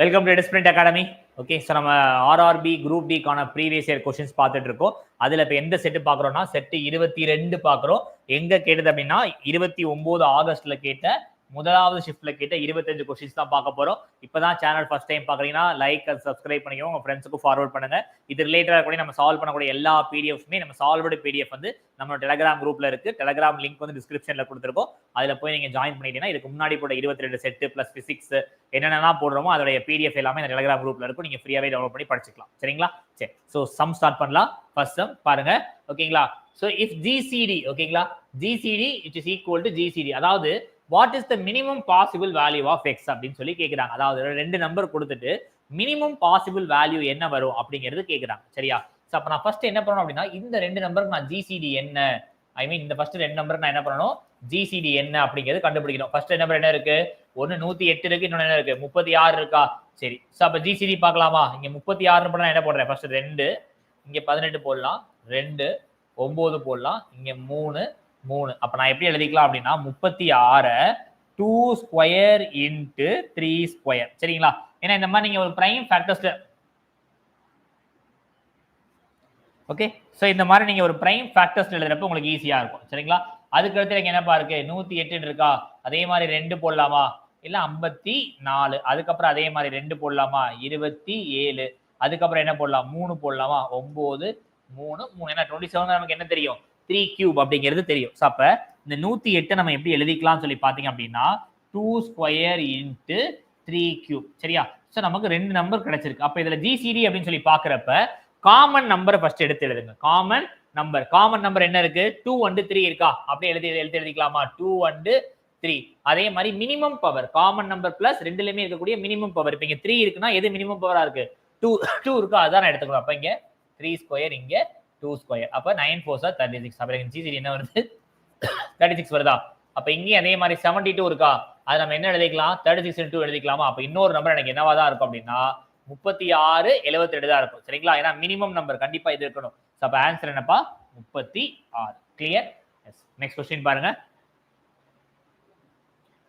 Welcome to டிஸ்பிளிண்ட் academy. Okay, so நம்ம RRB group டிக்கான ப்ரீவியஸ் இயர் கொஸ்டின்ஸ் பார்த்துட்டு இருக்கோம். அதில் இப்போ எந்த செட்டு பார்க்குறோம்னா செட்டு 22 பார்க்குறோம். எங்கே கேட்டது அப்படின்னா 29 ஆகஸ்ட்ல கேட்ட முதலாவது ஷிஃப்ட்ல கேட்ட 25 கொஸ்டின்ஸ் தான் பார்க்க போறோம். இப்பதான் சேனல் ஃபர்ஸ்ட் டைம் பாக்குறீங்கன்னா லைக் அண்ட் சப்ஸ்கிரைப் பண்ணிக்கோங்க, உங்க ஃப்ரெண்ட்ஸுக்கு ஃபார்வர்ட் பண்ணுங்க. இது ரிலேட்டடா கூட நம்ம சால்வ் பண்ணக்கூடிய எல்லா பிடிஎஃப்ஸுமே நம்ம சால்வ்டு பிடிஎஃப் வந்து நம்ம டெலிகிராம் குரூப்ல இருக்கு. டெலிகிராம் லிங்க் வந்து டிஸ்கிரிப்ஷன்ல கொடுத்துருக்கோம். அதுல போய் நீங்க ஜாயின் பண்ணிட்டீங்கன்னா இதுக்கு முன்னாடி போட்ட 22 செட்டு பிளஸ் பிசிக்ஸ் என்னென்னலாம் போடுறோமோ அதோட பிடிஎஃப் எல்லாமே இந்த டெலிகிராம் குரூப்ல இருக்கும். நீங்க ஃப்ரீயாவே டவுன்லோட் பண்ணி படிச்சுக்கலாம். சரிங்களா? சரி, ஸோ சம் ஸ்டார்ட் பண்ணலாம். ஃபர்ஸ்ட் சம் பாருங்க. ஓகேங்களா? ஸோ இஃப் ஜிசிடி, ஓகேங்களா, GCD it is equal to GCD, அதாவது what is the minimum possible value of x அப்படின்னு சொல்லி கேட்குறாங்க. அதாவது ரெண்டு நம்பர் கொடுத்துட்டு மினிமம் பாசிபிள் வேல்யூ என்ன வரும் அப்படிங்கிறது கேட்குறாங்க. சரியா? ஸோ அப்போ நான் ஃபர்ஸ்ட் என்ன பண்ணணும் அப்படின்னா இந்த ரெண்டு நம்பருக்கு நான் ஜிசிடி என்ன, ஐ மீன் இந்த ஃபர்ஸ்ட் ரெண்டு நம்பருக்கு நான் என்ன பண்ணணும், ஜிசிடி என்ன அப்படிங்கிறது கண்டுபிடிக்கணும். ஃபர்ஸ்ட் நம்பர் என்ன இருக்கு, ஒன்று 108 இருக்கு, இன்னொன்று என்ன இருக்கு 36 இருக்கா. சரி, ஸோ அப்போ ஜிசிடி பார்க்கலாமா? இங்கே 36 பண்ணா என்ன போடுறேன், ஃபர்ஸ்ட் 2, இங்கே 18 போடலாம், 2 9 போடலாம், இங்கே 3 3. அப்ப நான் எப்படி எழுதிக்கலாம் அப்படின்னா 36 2 ஸ்கொயர் இன்ட்டு 3 ஸ்கொயர். சரிங்களா? ஏன்னா இந்த மாதிரி நீங்க ஒரு பிரைம் ஃபேக்டர்ஸ்ல, ஓகே, ஸோ இந்த மாதிரி நீங்க ஒரு பிரைம் ஃபேக்டர்ஸ் எழுதுறப்ப உங்களுக்கு ஈஸியா இருக்கும். சரிங்களா? அதுக்கு அடுத்து எனக்கு என்னப்பா இருக்கு, 108 இருக்கா, அதே மாதிரி 2 போடலாமா, இல்ல 54, அதுக்கப்புறம் அதே மாதிரி 2 போடலாமா, 27, அதுக்கப்புறம் என்ன போடலாம், 3 போடலாமா, 9 3 3, ஏன்னா 27 நமக்கு என்ன தெரியும், 3 கியூப் அப்படிங்கிறது தெரியும். ஸோ அப்ப இந்த 108 நம்ம எப்படி எழுதிக்கலாம்னு சொல்லி பாத்தீங்க அப்படின்னா 2 ஸ்கொயர் இன்ட்டு 3 கியூப். சரியா? ஸோ நமக்கு ரெண்டு நம்பர் கிடைச்சிருக்கு. அப்ப இதுல ஜிசிடி அப்படின்னு சொல்லி பாக்குறப்ப காமன் நம்பரை ஃபர்ஸ்ட் எடுத்து எழுதுங்க. காமன் நம்பர் என்ன இருக்கு, 2 and 3 இருக்கா, அப்படியே எழுதிக்கலாமா, 2 and 3. அதே மாதிரி minimum power common number plus ரெண்டுலயுமே இருக்கக்கூடிய மினிமம் பவர். இப்ப இங்க 3 இருக்குன்னா எது மினிமம் பவரா இருக்கு, 2 இருக்கா, அதான் நான் எடுத்துக்கணும். அப்ப இங்க 3 ஸ்கொயர், இங்க 2 ஸ்கொயர், அப்ப 9 4 36. அப்ப ஜிசிடி என்ன வருது, 36 வருதா. அப்ப இங்கேயும் அதே மாதிரி 72 இருக்கா, அது நம்ம என்ன எழுதிக்கலாம், 36 into 2 எழுதிக்கலாமா. அப்ப இன்னொரு நம்பர் எனக்கு என்னவா தான் இருக்கும் அப்படின்னா 36 72 தான் இருக்கும். சரிங்களா? ஏன்னா மினிமம் நம்பர் கண்டிப்பா இது இருக்கணும். அப்ப ஆன்சர் என்னப்பா, 36. கிளியர்? எஸ். நெக்ஸ்ட் क्वेश्चन பாருங்க.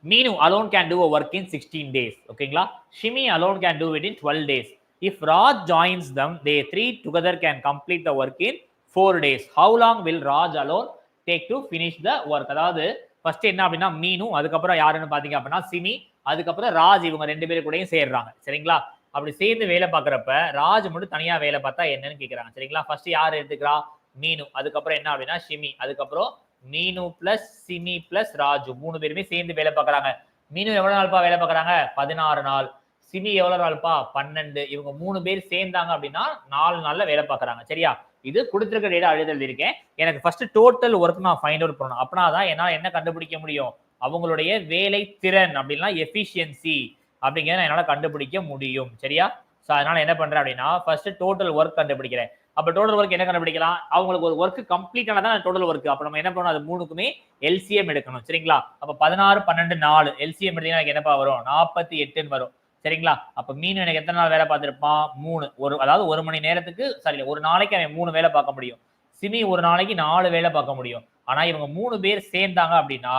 Meenu alone can do a work in 16 days. ஓகேங்களா? Shimi alone can do it in 12 days. If Raj joins them, they three together can complete the work in 4 days. How long will Raj alone take to finish the work? அதாவது first என்ன அப்படின்னா மீனு, அதுக்கப்புறம் யாருன்னு பாத்தீங்க அப்படின்னா சிமி, அதுக்கப்புறம் ராஜ், இவங்க ரெண்டு பேரும் கூடயும் சேர்றாங்க. சரிங்களா? அப்படி சேர்ந்து வேலை பார்க்கறப்ப ராஜ் மட்டும் தனியா வேலை பார்த்தா என்னன்னு கேக்குறாங்க. சரிங்களா? ஃபர்ஸ்ட் யார் எடுத்துக்கிறா, மீனு, அதுக்கப்புறம் என்ன அப்படின்னா ஷிமி, அதுக்கப்புறம் மீனு பிளஸ் சிமி பிளஸ் ராஜு, மூணு பேருமே சேர்ந்து வேலை பார்க்கறாங்க. மீனு எவ்வளவு நாள்பா வேலை பார்க்கறாங்க, 16 நாள். சிமி எவ்வளவு நாள்பா, 12. இவங்க மூணு பேர் சேர்ந்தாங்க அப்படின்னா 4 நாள்ல வேலை பார்க்கறாங்க. சரியா? இது கொடுத்திருக்க டேட்டா எழுதியிருக்கேன். எனக்கு ஃபர்ஸ்ட் டோட்டல் ஒர்க் நான் ஃபைண்ட் அவுட் பண்ணணும். அப்படின்னா என்னால என்ன கண்டுபிடிக்க முடியும், அவங்களுடைய வேலை திறன் அப்படின்னா எஃபிஷியன்சி அப்படிங்கிறத என்னால கண்டுபிடிக்க முடியும். சரியா? ஸோ அதனால என்ன பண்றேன் அப்படின்னா ஃபர்ஸ்ட் டோட்டல் ஒர்க் கண்டுபிடிக்கிறேன். அப்ப டோட்டல் ஒர்க் என்ன கண்டுபிடிக்கலாம், அவங்களுக்கு ஒரு ஒர்க் கம்ப்ளீட் ஆனதான் டோட்டல் ஒர்க். அப்ப நம்ம என்ன பண்ணணும், அது மூணுக்குமே எல்சிஎம் எடுக்கணும். சரிங்களா? அப்ப 16 12 4 எல்சிஎம் எடுத்தீங்கன்னா எனக்கு என்னப்பா வரும், 48 வரும். சரிங்களா? அப்ப மீன் எனக்கு எத்தனை நாள் வேலை பார்த்திருப்பான், 3. அதாவது ஒரு மணி நேரத்துக்கு, சாரி, ஒரு நாளைக்கு அவன் 3 வேலை பார்க்க முடியும். சிமி ஒரு நாளைக்கு 4 வேலை பார்க்க முடியும். ஆனா இவங்க 3 பேர் சேர்ந்தாங்க அப்படின்னா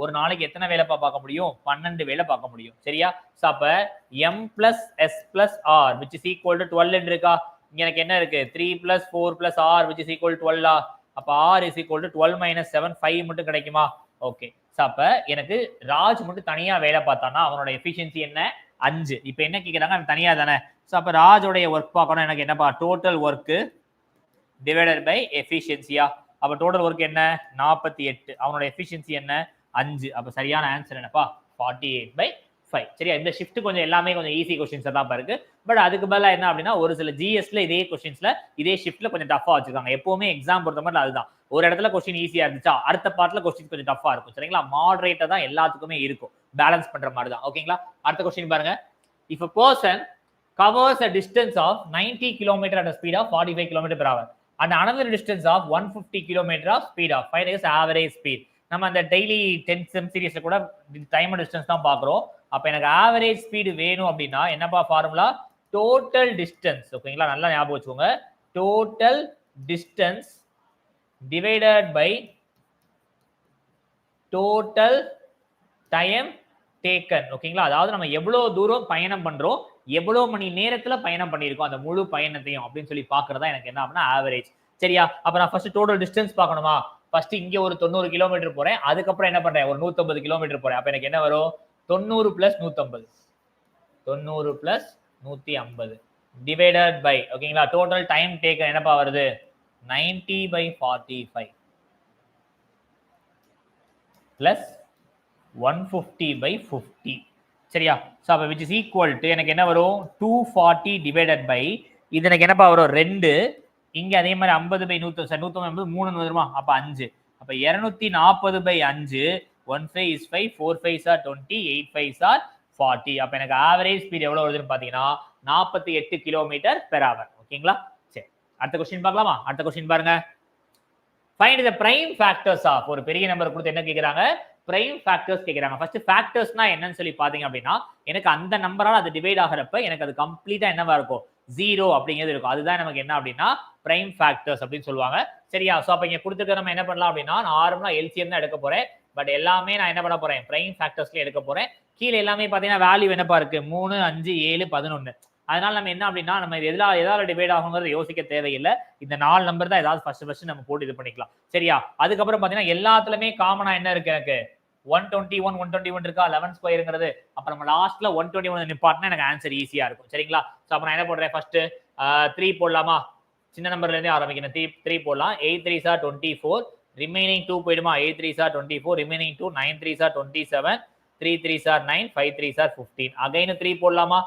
ஒரு நாளைக்கு எத்தனை வேலை பார்க்க முடியும், 12 வேலை பார்க்க முடியும். சரியா? சோ அப்ப m plus s plus r which is equal to 12 இருக்கா. இங்க எனக்கு என்ன இருக்கு, 3 plus 4 plus r which is equal to 12. அப்ப r is equal to 12 minus 7 5 மட்டும் கிடைக்குமா. ஓகே. சோ அப்ப எனக்கு ராஜ் மட்டும் தனியா வேலை பார்த்தானா அவனோட எஃபிஷியன்சி என்ன, 5. இப்போ என்ன கேக்குறாங்க, அவன் தனியா தானே. சோ அப்ப ராஜோடைய ஒர்க் பார்க்கணும், எனக்கு என்னப்பா, டோட்டல் ஒர்க் டிவைடட் பை எஃபிஷியன்சியா. அப்ப டோட்டல் ஒர்க் என்ன, 48. அவனோட எஃபிஷியன்சி என்ன, 5. அப்ப சரியான ஆன்சர் என்னப்பா, 48/5. சரியா? இந்த ஷிஃப்ட் கொஞ்சம் எல்லாமே கொஞ்சம் ஈஸி क्वेश्चंस தான் இருக்கு. பட் அதுக்கு பதிலா என்ன அப்படின்னா ஒரு சில ஜிஎஸ்ல இதே क्वेश्चंसல இதே ஷிஃப்ட்ல கொஞ்சம் டஃபா வச்சிருக்காங்க. எப்பவுமே எக்ஸாம் பொறுத்த மாதிரி அதுதான், ஒரு இடத்துல क्वेश्चन ஈஸியா இருந்துச்சா அடுத்த பார்ட்ல क्वेश्चन கொஞ்சம் டஃபா இருக்கும். சரிங்களா? மாடரேட்டா தான் எல்லாத்துக்குமே இருக்கும், பேலன்ஸ் பண்ற மாதிரி தான். ஓகேங்களா? அடுத்த क्वेश्चन பாருங்க. If a person covers a distance of 90 km at a speed of 45 km per hour and another distance of 150 km of speed of 5 is average speed. நம்ம அந்த டெய்லி 10 செம் சீரிஸ்ல கூட டைம் அண்ட் டிஸ்டன்ஸ் தான் பாக்குறோம். அப்ப எனக்கு average speed வேணும் அப்படின்னா என்னப்பா ஃபார்முலா, டோட்டல் டிஸ்டன்ஸ். ஓகேங்களா? நல்லா ஞாபகம் வச்சுக்கோங்க, total distance divided by total time taken. ஓகேங்களா? அதாவது நம்ம எவ்வளவு தூரம் பயணம் பண்றோம் எவ்வளவு மணி நேரத்துல பயணம் பண்ணியிருக்கோம் அந்த முழு பயணத்தையும் அப்படின்னு சொல்லி பாக்குறதா எனக்கு என்ன அப்படின்னா ஆவரேஜ். சரியா? அப்ப நான் ஃபர்ஸ்ட் டோட்டல் டிஸ்டன்ஸ் பார்க்கணுமா? ஃபர்ஸ்ட் இங்க ஒரு 90 கிலோமீட்டர் போறேன், அதுக்கப்புறம் என்ன பண்றேன் ஒரு 150 கிலோமீட்டர் போறேன். அப்ப எனக்கு என்ன வரும் 90 பிளஸ் 150 90 பிளஸ் 150 டிவைடட் பை ஓகேங்களா டோட்டல் டைம் டேக்கன் என்னப்பா வருது 90/45 பிளஸ் 150/50. சரியா? ஸோ அப்போ விச் இஸ் ஈக்குவல் டு எனக்கு என்ன வரும் 240 டிவைடட் பை இது எனக்கு என்னப்பா வரும் 2 இங்க அதே மாதிரி 50/100 150 3 வருமா அப்ப 5 அப்ப 240/5 1 5 is 5 4 5s are 20 8 5s are 40 அப்ப எனக்கு ஆவரேஜ் ஸ்பீட் எவ்வளவு வருதுன்னு பாத்தீங்கன்னா 48 கிலோமீட்டர் பெர் ஹவர். ஓகேங்களா? சரி அடுத்த क्वेश्चन பார்க்கலாமா? அடுத்த क्वेश्चन பாருங்க. Find the prime factors of ஒரு பெரிய நம்பர் கொடுத்து என்ன கேக்குறாங்க பிரைம் ஃபேக்டர்ஸ் கேக்குறாங்க. ஃபர்ஸ்ட் ஃபேக்டர்ஸ்னா என்னன்னு சொல்லி பாத்தீங்க அப்படின்னா எனக்கு அந்த நம்பரால அது டிவைட் ஆகிறப்ப எனக்கு அது கம்ப்ளீட்டா என்னவா இருக்கும் 0 அப்படிங்கிறது இருக்கும். அதுதான் நமக்கு என்ன அப்படின்னா பிரைம் ஃபேக்டர்ஸ் அப்படின்னு சொல்லுவாங்க. சரியா? சோ அப்ப இங்க கொடுத்துருக்க நம்ம என்ன பண்ணலாம் அப்படின்னா நார்மலா எல்சிஎம் தான் எடுக்க போறேன். பட் எல்லாமே நான் என்ன பண்ண போறேன் பிரைம் ஃபேக்டர்ஸ்ல எடுக்க போறேன். கீழே எல்லாமே பாத்தீங்கன்னா வேல்யூ என்னப்பா இருக்கு 3 5 7 11. அதனால நம்ம என்ன அப்படின்னா நம்ம எதால டிவைட் ஆகுங்கிறது யோசிக்க தேவையில்லை. இந்த 4 நம்பர் தான் ஏதாவது ஃபர்ஸ்ட் நம்ம போட்டு இது பண்ணிக்கலாம். சரியா? அதுக்கப்புறம் பாத்தீங்கன்னா எல்லாத்துலயுமே காமனா என்ன இருக்கு எனக்கு 121 இருக்கா 11 ஸ்கொயர்ங்கிறது. அப்ப நம்ம லாஸ்ட்ல 121 நிப்பாட்டினா எனக்கு ஆன்சர் ஈஸியா இருக்கும். சரிங்களா? சோ அப்ப நான் என்ன போடுறேன் ஃபர்ஸ்ட் 3 போடலாமா? சின்ன நம்பர்ல இருந்தே ஆரம்பிக்கணும். 3 போடலாம். 8 3s are 24 remaining 2 போய்டுமா 8 3s are 24 remaining 2 9 3s are 27 3 3s are 9 5 3s are 15 again 3 போடலாமா?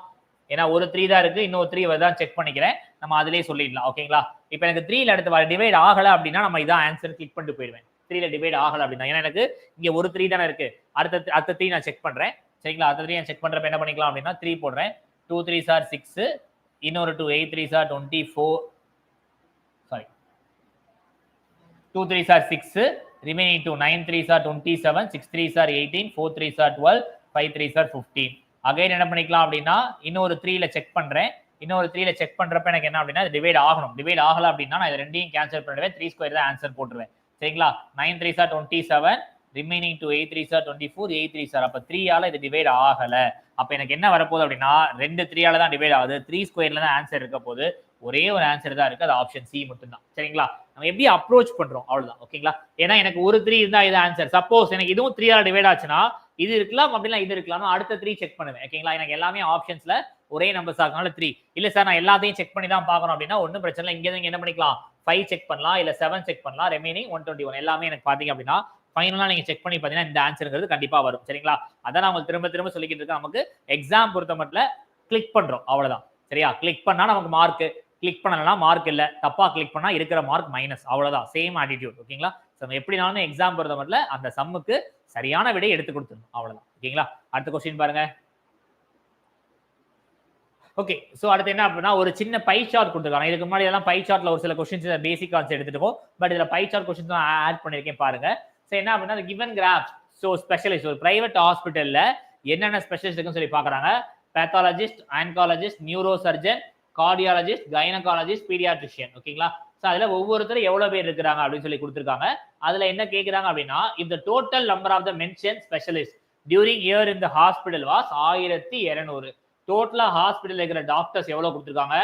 ஏன்னா ஒரு 3 தான் இருக்கு இன்னொரு 3 தான் செக் பண்ணிக்கிறேன் நம்ம அதிலேயே சொல்லிடலாம். ஓகேங்களா? இப்போ எனக்கு 3ல அடுத்து டிவைட் ஆகல அப்படின்னா நம்ம இதான் ஆன்சர் கிளிக் பண்ணிட்டு போயிடுவேன். 3ல டிவைட் ஆகல அப்படின்னா ஏன்னா எனக்கு இங்க ஒரு 3 தானே இருக்கு. அடுத்த 3 நான் செக் பண்றேன். சரிங்களா? அடுத்த 3 நான் செக் பண்றப்ப என்ன பண்ணிக்கலாம் அப்படின்னா 3 போடுறேன். 2 3s are 6 இன்னொரு 2 8 3s are 24 sorry 2 3s are 6 remaining 2 9 3s are 27 6 3s are 18 4 3s are 12 5 3s are 15 again என்ன பண்ணிக்கலாம் அப்படின்னா இன்னொரு 3ல செக் பண்றேன். இன்னொரு 3ல செக் பண்றப்ப எனக்கு என்ன அப்படின்னா டிவைட் ஆகணும். டிவைட் ஆகல அப்படின்னா நான் இது ரெண்டையும் கேன்சல் பண்ணிடுவேன். 3 ஸ்கொயர் தான் ஆன்சர் போட்டுருவேன். சரிங்களா? 9 3s are 27 remaining 2 8 3s are 24 8 3s are அப்ப 3 ஆல இது டிவைட் ஆகல. அப்ப எனக்கு என்ன வரப்போகுது அப்படின்னா 2 3 ஆல தான் டிவைட் ஆகுது. 3 ஸ்கொயர்ல தான் ஆன்சர் இருக்க போகுது. ஒரே ஒரு ஆன்சர் தான் இருக்கு. அது ஆப்ஷன் சி மட்டும் தான். சரிங்களா? நம்ம எப்படி அப்ரோச் பண்றோம் அவ்வளவுதான். ஓகேங்களா? ஏன்னா எனக்கு ஒரு 3 இருந்தா இது ஆன்சர். சப்போஸ் எனக்கு இதுவும் 3 ஆல டிவைட் ஆச்சுன்னா இது இருக்கலாம் அப்படின்னா இது இருக்கலாம். அடுத்த 3 செக் பண்ணுவேன். ஓகேங்களா? எனக்கு எல்லாமே ஆப்ஷன்ஸ்ல ஒரே நம்பர்ஸ் ஆகனால 3 இல்ல சார் நான் எல்லாத்தையும் செக் பண்ணி தான் பார்க்கணும் அப்படின்னா ஒன்றும் பிரச்சனை இல்லை. இங்க நீங்க என்ன பண்ணிக்கலாம் 5 செக் பண்ணலாம் இல்ல 7 செக் பண்ணலாம். ரிமைனிங் 121 எல்லாமே எனக்கு பாத்தீங்க அப்படின்னா ஃபைனலா நீங்க செக் பண்ணி பாத்தீங்கன்னா இந்த ஆன்சர்ங்கிறது கண்டிப்பா வரும். சரிங்களா? அதான் நான் உங்களுக்கு திரும்ப சொல்லிக்கிட்டு இருக்கேன். நமக்கு எக்ஸாம் பொறுத்த மட்டும் கிளிக் பண்றோம் அவ்வளவுதான். சரியா? கிளிக் பண்ணா நமக்கு மார்க், கிளிக் பண்ணலனா மார்க் இல்ல. தப்பா கிளிக் பண்ணா இருக்கிற மார்க் மைனஸ். அவ்வளவுதான். Same attitude. ஓகேங்களா? சோ எப்படினாலும் எக்ஸாம் பொறுத்த மட்டும் அந்த சம்முக்கு சரியான விடை எடுத்து கொடுத்துடணும். அவ்வளவுதான். ஓகேங்களா? அடுத்த क्वेश्चन பாருங்க. ஓகே சோ அடுத்து என்ன அப்படின்னா ஒரு சின்ன பை சார்ட் கொடுத்துருக்காங்க. இதுக்கு முன்னாடி எல்லாம் பை சார்ட்ல ஒரு சில क्वेश्चंस பேசிக் கான்செப்ட் எடுத்துட்டோம். பட் இதுல பை சார்ட் क्वेश्चंस தான் ஆட் பண்ணிருக்கேன் பாருங்க. சோ என்ன அப்படின்னா given graph சோ ஸ்பெஷலிஸ்ட் ஒரு பிரைவேட் ஹாஸ்பிடல்ல என்னென்ன ஸ்பெஷலிஸ்ட் இருக்குன்னு சொல்லி பார்க்கறாங்க. Pathologist, oncologist, neuro surgeon, cardiologist, gynaecologist, paediatrician. ஓகேங்களா? சோ அதுல ஒவ்வொருத்தரும் எவ்வளவு பேர் இருக்காங்க அப்படின்னு சொல்லி கொடுத்திருக்காங்க. அதுல என்ன கேக்குறாங்க அப்படின்னா if the total number of the mentioned specialists during year in the hospital was 1200 டோட்டலா ஹாஸ்பிடல்ல இருக்கிற டாக்டர்ஸ் எவ்வளவு கொடுத்திருக்காங்க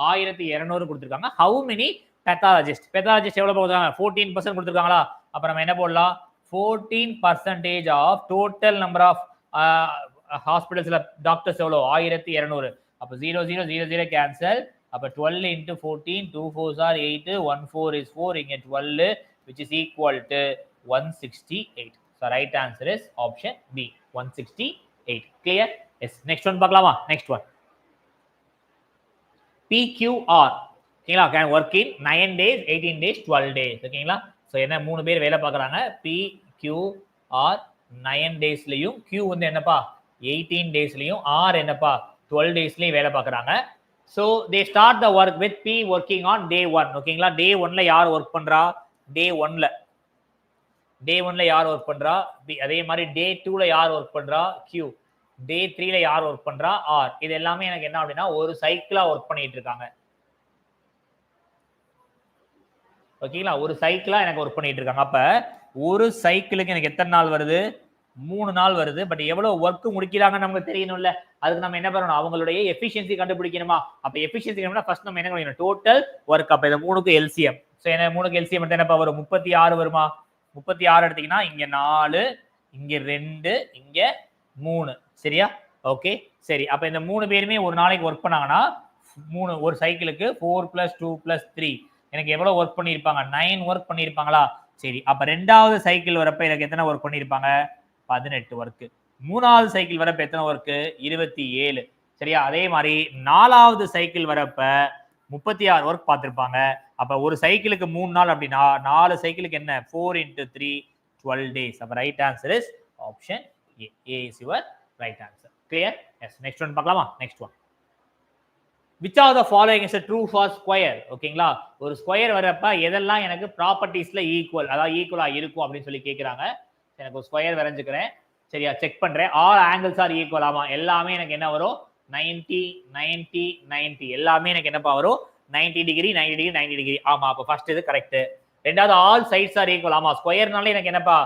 1200 கொடுத்திருக்காங்க. ஹவு மெனி பேத்தாலஜிஸ்ட் எவ்வளவு போடுறாங்க 14% கொடுத்திருக்காங்களா? அப்ப நம்ம என்ன போடலாம் 14% ஆஃப் டோட்டல் நம்பர் ஆஃப் ஹாஸ்பிடல்ஸ்ல டாக்டர்ஸ் எவ்வளவு 1200. அப்ப 0 0 0 0 கேன்சல். அப்ப 12 into 14 2 4s are 8 1 4 is 4 இங்க 12 which is equal to 168. So right answer is option B 168. Clear? Yes. Next one பார்க்கலாமா? Next one. PQR. ஓகேங்களா? can work in 9 days, 18 days, 12 days. ஓகேங்களா? So என்ன மூணு பேர் வேலை பார்க்கறாங்க. PQR 9 daysலயும் Q வந்து என்னப்பா 18 daysலயும் R என்னப்பா 12 daysலயும் வேலை பார்க்கறாங்க. So they start the work with P working on day 1. ஓகேங்களா? day 1ல யார் வர்க் பண்றா? day 1ல யார் வர்க் பண்றா? B. அதே மாதிரி day 2ல யார் வர்க் பண்றா? Q. day 3ல யார் வர்க் பண்றா? R. இது எல்லாமே எனக்கு என்ன அப்படின்னா ஒரு சைக்கிளா வர்க் பண்ணிட்டு இருக்காங்க. ஓகேங்களா? ஒரு சைக்கிளா எனக்கு வர்க் பண்ணிட்டு இருக்காங்க. அப்ப ஒரு சைக்கிளுக்கு எனக்கு எத்தனை நாள் வருது 3 நாள் வருது. பட் எவ்வளவு ஒர்க் முடிக்கிறாங்கன்னு நமக்கு தெரியணும்ல. அதுக்கு நம்ம என்ன பண்ணணும், அவங்களுடைய எஃபிஷியன்சி கண்டுபிடிக்கணுமா. அப்ப எஃபிஷியன்சி கண்டுபிடிச்சா ஃபர்ஸ்ட் நம்ம என்ன பண்ணணும், டோட்டல் ஒர்க். அப்ப இந்த 3க்கு எல்சிஎம். சோ என்ன 3க்கு எல்சிஎம் எடுத்தா என்னப்பா வரும், 36 வருமா. 36 எடுத்தீங்கன்னா இங்க 4, இங்க 2, இங்க 3. சரியா? ஓகே சரி. அப்ப இந்த 3 பேருமே ஒரு நாளைக்கு ஒர்க் பண்ணாங்கன்னா 3 ஒரு சைக்கிளுக்கு 4 + 2 + 3 எனக்கு எவ்வளவு ஒர்க் பண்ணியிருப்பாங்க, 9 ஒர்க் பண்ணியிருப்பாங்களா. சரி, அப்ப ரெண்டாவது சைக்கிள் வரப்ப எனக்கு எத்தனை ஒர்க் பண்ணியிருப்பாங்க, 18 ஒர்க். மூணாவது சைக்கிள் வரப்ப எத்தனை ஒர்க், 27. சரியா? அதே மாதிரி நாலாவது சைக்கிள் வரப்ப 36 ஒர்க் பார்த்திருப்பாங்க. அப்ப ஒரு சைக்கிளுக்கு 3 நாள் அப்படின்னா 4 சைக்கிளுக்கு என்ன, 4 × 3 12 days. அப்ப right answer is option A. A is your right answer. Clear? Yes. Next one பார்க்கலாமா. Next one, which of the following is a true for square. ஓகேங்களா, ஒரு ஸ்கொயர் வரப்ப எதெல்லாம் எனக்கு ப்ராப்பர்ட்டிஸ்ல ஈக்குவல், அதாவது ஈக்குவலா இருக்கும் அப்படின்னு சொல்லி கேக்குறாங்க. எனக்கு ஒரு ஸ்கொயர் வரைஞ்சுக்கிறேன். சரியா? செக் பண்றேன். All angles R equal. ஆமா, எல்லாமே எனக்கு என்ன வரும், 90 90 90. எல்லாமே எனக்கு என்னப்பா வரும், 90 டிகிரி 90 டிகிரி 90 டிகிரி. ஆமா, அப்ப ஃபர்ஸ்ட் இது கரெக்ட். ரெண்டாவது ஆல் சைட்ஸ் ஆர் ஈக்குவல். ஆமா, ஸ்கொயர்னால எனக்கு என்னப்பா,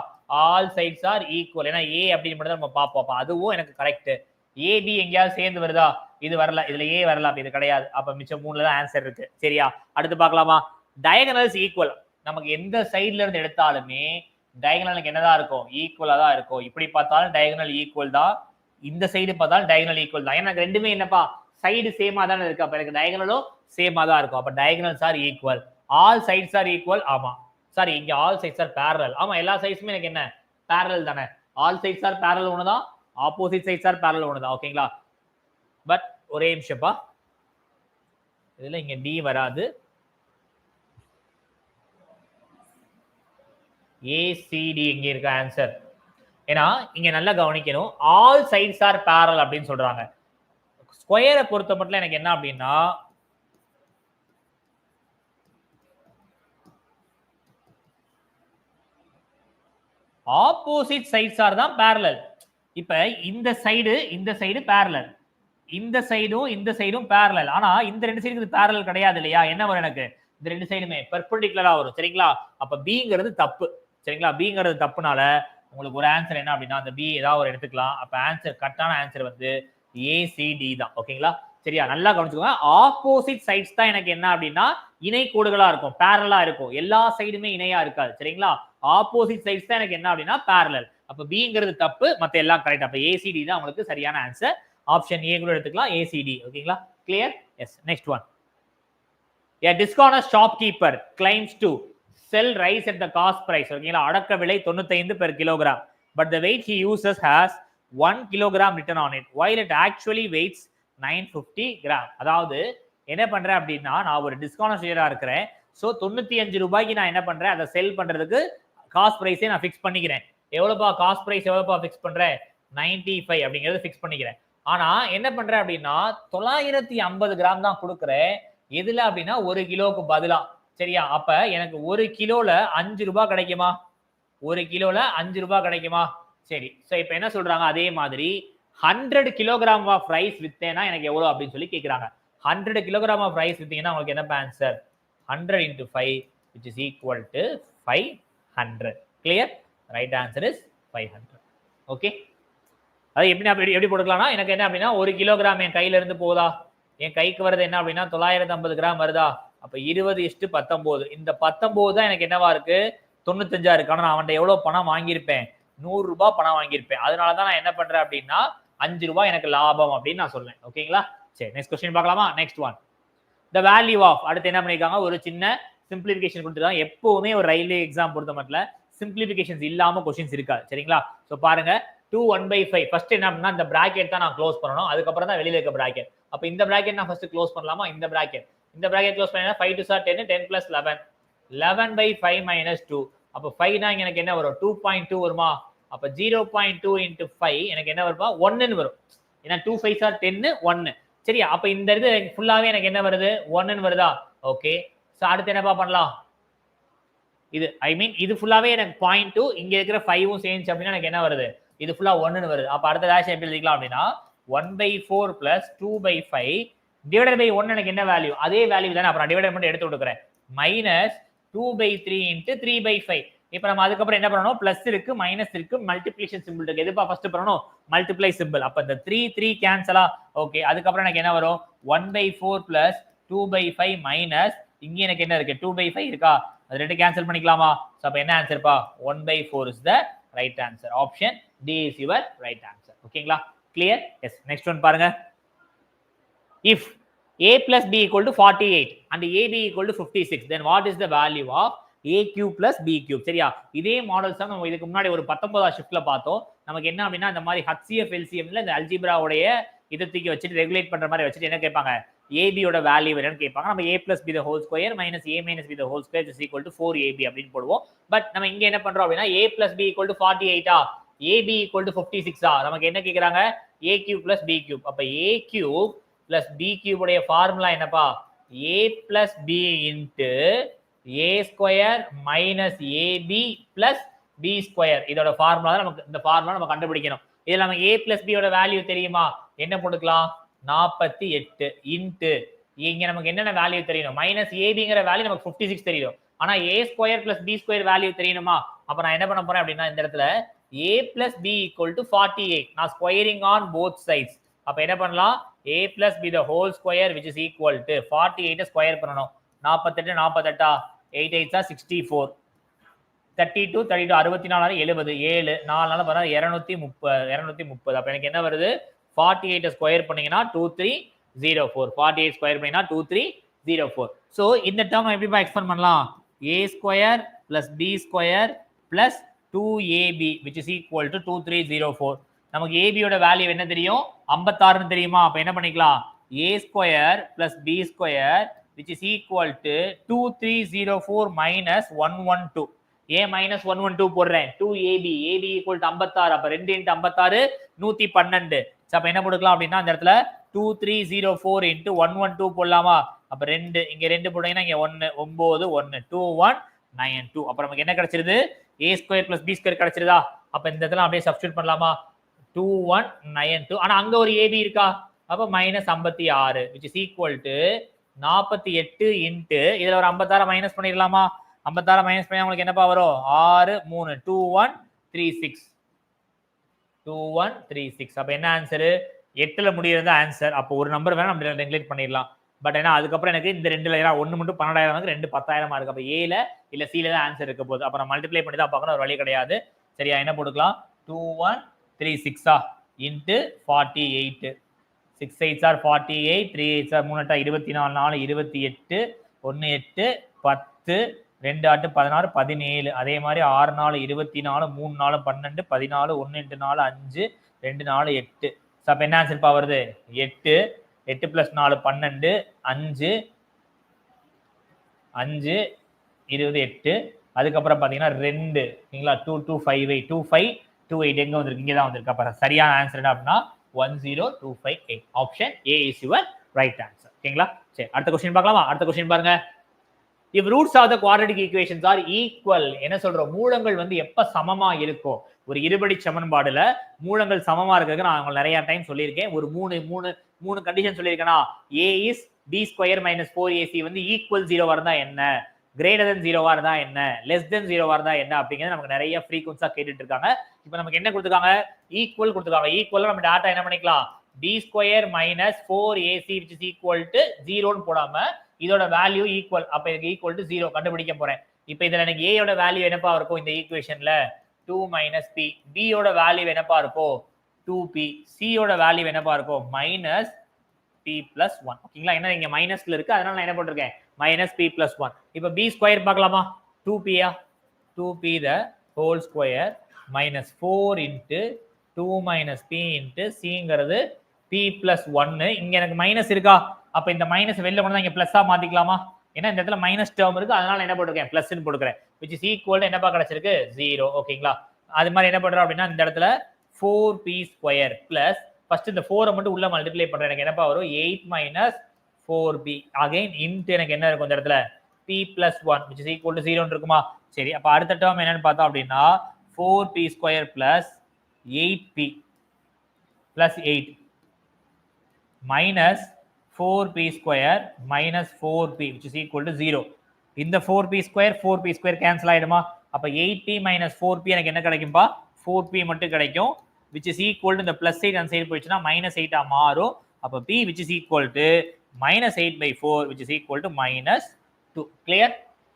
ஆல் சைட்ஸ் ஆர் ஈக்குவல். ஏன்னா ஏ அப்படின்னு மட்டும் தான் நம்ம பார்ப்போம். அதுவும் எனக்கு கரெக்ட். ஏபி எங்கேயாவது சேர்ந்து வருதா, இது வரல. இதுல ஏ வரல, அப்ப இது கிடையாது. அப்ப மிச்சம் 3ல தான் ஆன்சர் இருக்கு. சரியா? அடுத்து பார்க்கலாமா. Diagonals equal. நமக்கு எந்த சைடுல இருந்து எடுத்தாலுமே டயகனல் என்னதான் இருக்கும், ஈக்குவலா தான் இருக்கும். இப்படி பார்த்தாலும் டயகனல் ஈக்குவல் தான், இந்த சைடு பார்த்தாலும் டயகனல் ஈக்குவல் தான். ஏன்னா ரெண்டுமே என்னப்பா, சைடு சேமா தானே இருக்கு. அப்ப எனக்கு டயகனலும் சேமா தான் இருக்கும். அப்ப diagonals are equal. All sides are equal. ஆமா சாரி, இங்க ஆல் சைட்ஸ் ஆர் பேரலல். ஆமா, எல்லா சைட்ஸுமே எனக்கு என்ன, பேரலல் தானே. ஆல் சைட்ஸ் ஆர் பேரலல் ஒண்ணுதான், ஆப்போசிட் சைட்ஸ் ஆர் பேரலல் ஒண்ணுதான். ஓகேங்களா? பட் ஒரே நிமிஷப்பா, இதுல இங்க டி வராது. ஏசிடி எங்க இருக்க ஆன்சர். ஏன்னா இங்க நல்லா கவனிக்கணும், ஆல் சைட்ஸ் ஆர் பேரலல் அப்படின்னு சொல்றாங்க. ஸ்கொயரை பொறுத்த மட்டும் எனக்கு என்ன அப்படின்னா, ஆப்போசிட் சைட்ஸ் ஆர் தான் பேரலல். இப்ப இந்த சைடு பேரலல், இந்த சைடும் பேரலல். ஆனா இந்த ரெண்டு சைடுக்கு பேரலல் கிடையாது இல்லையா. என்ன வரும் எனக்கு, இந்த ரெண்டு சைடுமே பெர்பெண்டிகுலரா வரும். சரிங்களா? அப்ப பிங்கிறது தப்பு. சரிங்களா? பிங்கிறது தப்புனால உங்களுக்கு ஒரு ஆன்சர் என்ன அப்படின்னா, அந்த பி ஏதாவது ஒரு எடுத்துக்கலாம். அப்ப ஆன்சர், கரெக்டான ஆன்சர் வந்து ஏசிடி தான். ஓகேங்களா? சரியா? நல்லா கவனிச்சுக்கோங்க. ஆப்போசிட் சைட்ஸ் தான் எனக்கு என்ன அப்படின்னா இணை கோடுகளா இருக்கும், பேரலா இருக்கும். எல்லா சைடுமே இணையா இருக்காது. சரிங்களா? ஆப்போசிட் சைட்ஸ் தான் எனக்கு என்ன அப்படின்னா பேரலல். அப்ப பிங்கிறது தப்பு, மத்த எல்லாம் கரெக்ட். அப்ப ஏசிடி தான் உங்களுக்கு சரியான ஆன்சர். ஆப்ஷன் ஏ கூட எடுத்துக்கலாம், ஏசிடி. ஓகேங்களா? Clear? Yes. Next one, a dishonest shopkeeper claims to sell rice at the cost price. ஓகேங்களா? அடக்க விலை 95 per kilogram, but the weight he uses has 1 kilogram written on it while it actually weighs 950 gram. அதாவது என்ன பண்றேன் அப்படின்னா, நான் ஒரு discount இருக்கிறேன். ஸோ 95 ரூபாய்க்கு நான் என்ன பண்றேன், அதை செல் பண்றதுக்கு காஸ்ட் பிரைஸே நான் ஃபிக்ஸ் பண்ணிக்கிறேன். எவ்வளவுப்பா காஸ்ட் பிரைஸ், எவ்வளவுப்பா ஃபிக்ஸ் பண்றேன், 95 அப்படிங்கறது ஃபிக்ஸ் பண்ணிக்கிறேன். ஆனா என்ன பண்றேன் அப்படின்னா 950 கிராம் தான் கொடுக்குறேன். எதுல அப்படின்னா 1 கிலோக்கு பதிலா. சரியா? அப்ப எனக்கு 1 கிலோல 5 ரூபாய் கிடைக்குமா, 1 கிலோல 5 ரூபாய் கிடைக்குமா. சரி, சோ இப்போ என்ன சொல்றாங்க, அதே மாதிரி 100 கிலோகிராம் ஆஃப் ரைஸ் வித்தேனா எனக்கு எவ்வளவு அப்படின்னு சொல்லி கேக்குறாங்க. 100 கிலோகிராம் ஆஃப் ரைஸ் வித்தீங்கன்னா உங்களுக்கு என்ன answer, 100 × 5 which is equal to 500. clear? right answer is 500. Okay, அது எப்படி போட்டுக்கலாம்னா, எனக்கு என்ன அப்படின்னா 1 கிலோகிராம் என் கையில இருந்து போதா, என் கைக்கு வருது என்ன அப்படின்னா 950 கிராம் வருதா. அப்ப 20:19. இந்த 19 தான் எனக்கு என்னவா இருக்கு, 95 இருக்கு. ஆனா நான் அவன்கிட்ட எவ்வளவு பணம் வாங்கியிருப்பேன், 100 ரூபாய் பணம் வாங்கியிருப்பேன். அதனாலதான் நான் என்ன பண்றேன் அப்படின்னா 5 ரூபாய் எனக்கு லாபம் அப்படின்னு நான் சொல்றேன். ஓகேங்களா? சரி, நெக்ஸ்ட் கொஸ்டின் பார்க்கலாமா. Next one, the value of. அடுத்து என்ன பண்ணிருக்காங்க, ஒரு சின்ன சிம்பிளிஃபிகேஷன் கொடுத்துருக்காங்க. எப்பவுமே ஒரு ரயில்வே எக்ஸாம் பொறுத்த மட்டும் சிம்பிளிஃபிகேஷன்ஸ் இல்லாம கொஸ்டின்ஸ் இருக்காது. சரிங்களா? சோ பாருங்க, 2 1/5. ஃபர்ஸ்ட் என்ன அப்படின்னா இந்த பிராக்கெட் தான் நான் க்ளோஸ் பண்ணணும். அதுக்கப்புறம் தான் வெளியில இருக்க பிராக்கெட். அப்ப இந்த பிராக்கெட் நான் ஃபர்ஸ்ட் க்ளோஸ் பண்ணலாமா, இந்த பிராக்கெட் க்ளோஸ் பண்ணா 5 2 10, 10 + 11, 11/5 - 2. அப்ப 5 னா எனக்கு என்ன வரும், 2.2 வருமா. அப்ப 0.2 × 5 எனக்கு என்ன வருமா, 1 ன்னு வரும். ஏன்னா 2 5s are 10, 1. சரியா? அப்ப இந்த இது ஃபுல்லாவே எனக்கு என்ன வருது, 1 ன்னு வருதா. ஓகே, சோ அடுத்து என்னப்பா பண்ணலாம், இது ஐ மீன் இது ஃபுல்லாவே எனக்கு 0.2, இங்க இருக்கிற 5ம் சேர்ந்துச்சு அப்படின்னா எனக்கு என்ன வருது, இது ஃபுல்லா 1 ன்னு வருது. அப்ப அடுத்த டேஷ் எப்படி எழுதிக்கலாம் அப்படின்னா 1/4 + 2/5 டிவைடட் பை 1 எனக்கு என்ன வேல்யூ, அதே வேல்யூ தானே. அப்புறம் டிவைடட் மட்டும் எடுத்து கொடுக்குறேன், -2/3 × 3/5. இப்போ நம்ம அதுக்கப்புறம் என்ன பண்ணணும், பிளஸ் இருக்கு மைனஸ் இருக்கு மல்டிப்ளிகேஷன் சிம்பிள் இருக்கு. எதுப்பா ஃபர்ஸ்ட் பண்ணணும், மல்டிப்ளை சிம்பிள். அப்ப இந்த 3 கேன்சலா, ஓகே. அதுக்கப்புறம் எனக்கு என்ன வரும், 1/4 பிளஸ் 2/5 மைனஸ் இங்க எனக்கு என்ன இருக்கு 2/5 இருக்கா, அது ரெண்டு கேன்சல் பண்ணிக்கலாமா. சோ அப்ப என்ன ஆன்சர்ப்பா, 1/4 is the right answer. Option D is your right answer. ஓகேங்களா, கிளியர்? எஸ். நெக்ஸ்ட் ஒன் பாருங்க. If a plus b equal to 48 and ab equal to 56, then what is the value of a cube plus b cube? சரியா, இதே models தான் நம்ம இதுக்கு முன்னாடி ஒரு 19வது ஷிஃப்ட்ல பார்த்தோம். நமக்கு என்ன அப்படின்னா, இந்த மாதிரி HCF LCMல இந்த அல்ஜிப்ராவுடைய இதை தூக்கி வச்சுட்டு ரெகுலேட் பண்ற மாதிரி வச்சுட்டு என்ன கேட்பாங்க, ab யோட வேல்யூ என்னன்னு கேட்பாங்க. நம்ம a plus b the whole square minus a minus b the whole square is equal to 4ab அப்படின்னு போடுவோம். பட் நம்ம இங்க என்ன பண்றோம் அப்படின்னா, a plus b equal to 48 ab equal to 56 நமக்கு என்ன கேக்குறாங்க, a cube plus b cube. அப்ப a cube plus b cube உடைய ஃபார்முலா என்னப்பா, a plus b into a square minus ab plus b square. இதோட ஃபார்முலா தான் நமக்கு, இந்த ஃபார்முலா நம்ம கண்டுபிடிக்கணும். இதுல நமக்கு a plus b யோட வேல்யூ தெரியுமா, என்ன போட்டுக்கலாம், 48 into இங்க நமக்கு என்னென்ன வேல்யூ தெரியணும், மைனஸ் ஏபிங்கிற வேல்யூ நமக்கு 56 தெரியும். ஆனா a square plus b square value தெரியணுமா. அப்ப நான் என்ன பண்ண போறேன் அப்படின்னா, இந்த இடத்துல a plus b equal to 48 நான் ஸ்கொயரிங் ஆன் போத் சைட்ஸ். அப்ப என்ன பண்ணலாம், a plus b the whole square which is equal to 48 square பண்ணனும். 48 48 8 8 64 32 32 64 70 7 4 நாள் பண்ணா 230. அப்ப எனக்கு என்ன வருது, 48 ஸ்கொயர் பண்ணீங்கன்னா 2304. 48 ஸ்கொயர் பண்ணீங்கன்னா 2304. சோ இந்த டேர்ம் எப்படி எக்ஸ்பேண்ட் பண்ணலாம், a square plus b square plus 2ab which is equal to 2304. நமக்கு ab யோட வேல்யூ என்ன தெரியும், 56 னு தெரியுமா. அப்ப என்ன பண்ணிக்கலாம், a square plus b square which is equal to 2304 minus 112. a minus 112 போடுறேன், 2ab ab equal to 56. அப்ப 2 into 56 112. அப்ப என்ன போட்டுக்கலாம் அப்படின்னா, அந்த இடத்துல 2304 into 112 போடலாமா. அப்ப 2 இங்க 2 போட்டீங்கன்னா இங்க 1 9 1 2192. அப்ப நமக்கு என்ன கிடைச்சிருது, a square plus b square கிடைச்சிருதா. அப்ப இந்த இடத்துல அப்படியே சப்ஸ்டிட்யூட் பண்ணலாமா, 2192. ஆனா அங்க ஒரு ab இருக்கா, அப்ப minus 56 which is equal to 48 into இதுல ஒரு 56 மைனஸ் பண்ணிடலாமா. 56 மைனஸ் பண்ணா உங்களுக்கு என்னப்பா வரும், 6 3 2136 2136. அப்ப என்ன ஆன்சர், 8ல முடியறது ஆன்சர். அப்போ ஒரு நம்பர் வேணா நம்ம நெக்லெக்ட் பண்ணிடலாம். பட் ஏன்னா அதுக்கப்புறம் எனக்கு இந்த ரெண்டுல ஒன்னு மட்டும் 12,000 இருக்கு, 2 10,000 இருக்கு. அப்ப ஏல இல்ல சில தான் ஆன்சர் இருக்க போகுது. அப்ப நான் மல்டிப்ளை பண்ணி தான் பார்க்கணும், ஒரு வழி கிடையாது. சரியா, என்ன போட்டுக்கலாம், 2136 into 48. 6 8s are 48, 3 8s are 3 8 24 4 28 1 8 10 2 8 16 17. அதே மாதிரி 6 4 24 3 4 12 14 1 8 4 5 2 4 8. சோ அப்ப என்ன ஆன்சர் பா வருது, 8 8 plus 4 12 5 5 28. அதுக்கப்புறம் பாத்தீங்கன்னா 2 சரிங்களா, 2258 2528 எங்க வந்திருக்கு, இங்க தான் வந்திருக்கு. அப்ப சரியான ஆன்சர் என்ன அப்படின்னா 10258. Option A is your right answer. ஓகேங்களா, சரி அடுத்த क्वेश्चन பார்க்கலாமா. அடுத்த क्वेश्चन பாருங்க. if roots of the quadratic equations are equal, என்ன சொல்றோம், மூலங்கள் வந்து எப்ப சமமா இருக்கும், ஒரு இருபடி சமன்பாடுல மூலங்கள் சமமா இருக்கிறது நான் உங்களுக்கு நிறைய டைம் சொல்லியிருக்கேன். ஒரு மூணு கண்டிஷன் சொல்லியிருக்கேனா, a is b square minus 4ac வந்து ஈக்குவல் 0 இருந்தா என்ன, கிரேட்டர் தென் 0 இருந்தா என்ன, லெஸ் தென் 0 இருந்தா என்ன அப்படிங்கிறது நமக்கு நிறைய ஃப்ரீக்வன்ஸா கேட்டுட்டு இருக்காங்க. இப்போ நமக்கு என்ன கொடுத்துருக்காங்க, ஈக்குவல் கொடுத்துருக்காங்க. ஈக்குவல் நம்ம டாட்டா என்ன பண்ணிக்கலாம், b square minus 4ac which is equal to 0 போடாம இதோட வேல்யூ ஈக்குவல், அப்ப இதுக்கு ஈக்குவல் டு 0 கண்டுபிடிக்க போறேன். இப்போ இதுல எனக்கு a யோட வேல்யூ என்னப்பா இருக்கும் இந்த ஈக்குவேஷன்ல, 2 மைனஸ் p. b யோட வேல்யூ என்னப்பா இருக்கும், 2p. c யோட வேல்யூ என்னப்பா இருக்கும், மைனஸ் p plus 1. ஓகேங்களா, என்ன இங்க மைனஸ்ல இருக்கு, அதனால நான் என்ன போட்டிருக்கேன், மைனஸ் p plus 1. இப்போ b ஸ்கொயர் பார்க்கலாமா, 2p 2p the whole square minus 4 into 2 minus p into cங்கிறது p plus 1. இங்க எனக்கு மைனஸ் இருக்கா, அப்ப இந்த மைனஸ் வெளில கொண்டு இங்க பிளஸ்ஸா மாத்திக்கலாமா. ஏன்னா இந்த இடத்துல மைனஸ் டேர்ம் இருக்கு, அதனால என்ன போட்டுருக்கேன், பிளஸ்ன்னு போட்டுக்கிறேன். which is equal என்னப்பா கிடைச்சிருக்கு, 0. ஓகேங்களா, அது மாதிரி என்ன பண்றோம் அப்படின்னா, இந்த இடத்துல 4p ஸ்கொயர் பிளஸ் ஃபர்ஸ்ட் இந்த 4 மட்டும் உள்ள மல்டிப்ளை பண்றேன். எனக்கு என்னப்பா வரும், 8 மைனஸ் 4b. அகைன் இன்ட் எனக்கு என்ன இருக்கும் இந்த இடத்துல, p plus 1 which is equal to 0 இருக்குமா. சரி, அப்ப அடுத்த டேர்ம் என்னன்னு பார்த்தோம் அப்படின்னா 4p square plus 8p plus 8 minus 4p square minus 4p which is equal to 0. இந்த 4p square 4p square cancel ஆயிடுமா. அப்ப 8p minus 4p எனக்கு என்ன கிடைக்கும்பா 4p மட்டும் கிடைக்கும் which is equal to இந்த plus side அந்த சைடு போயிடுச்சுன்னா -8 ஆ மாறும் அப்ப p which is equal to -8/4 which is equal to -2 clear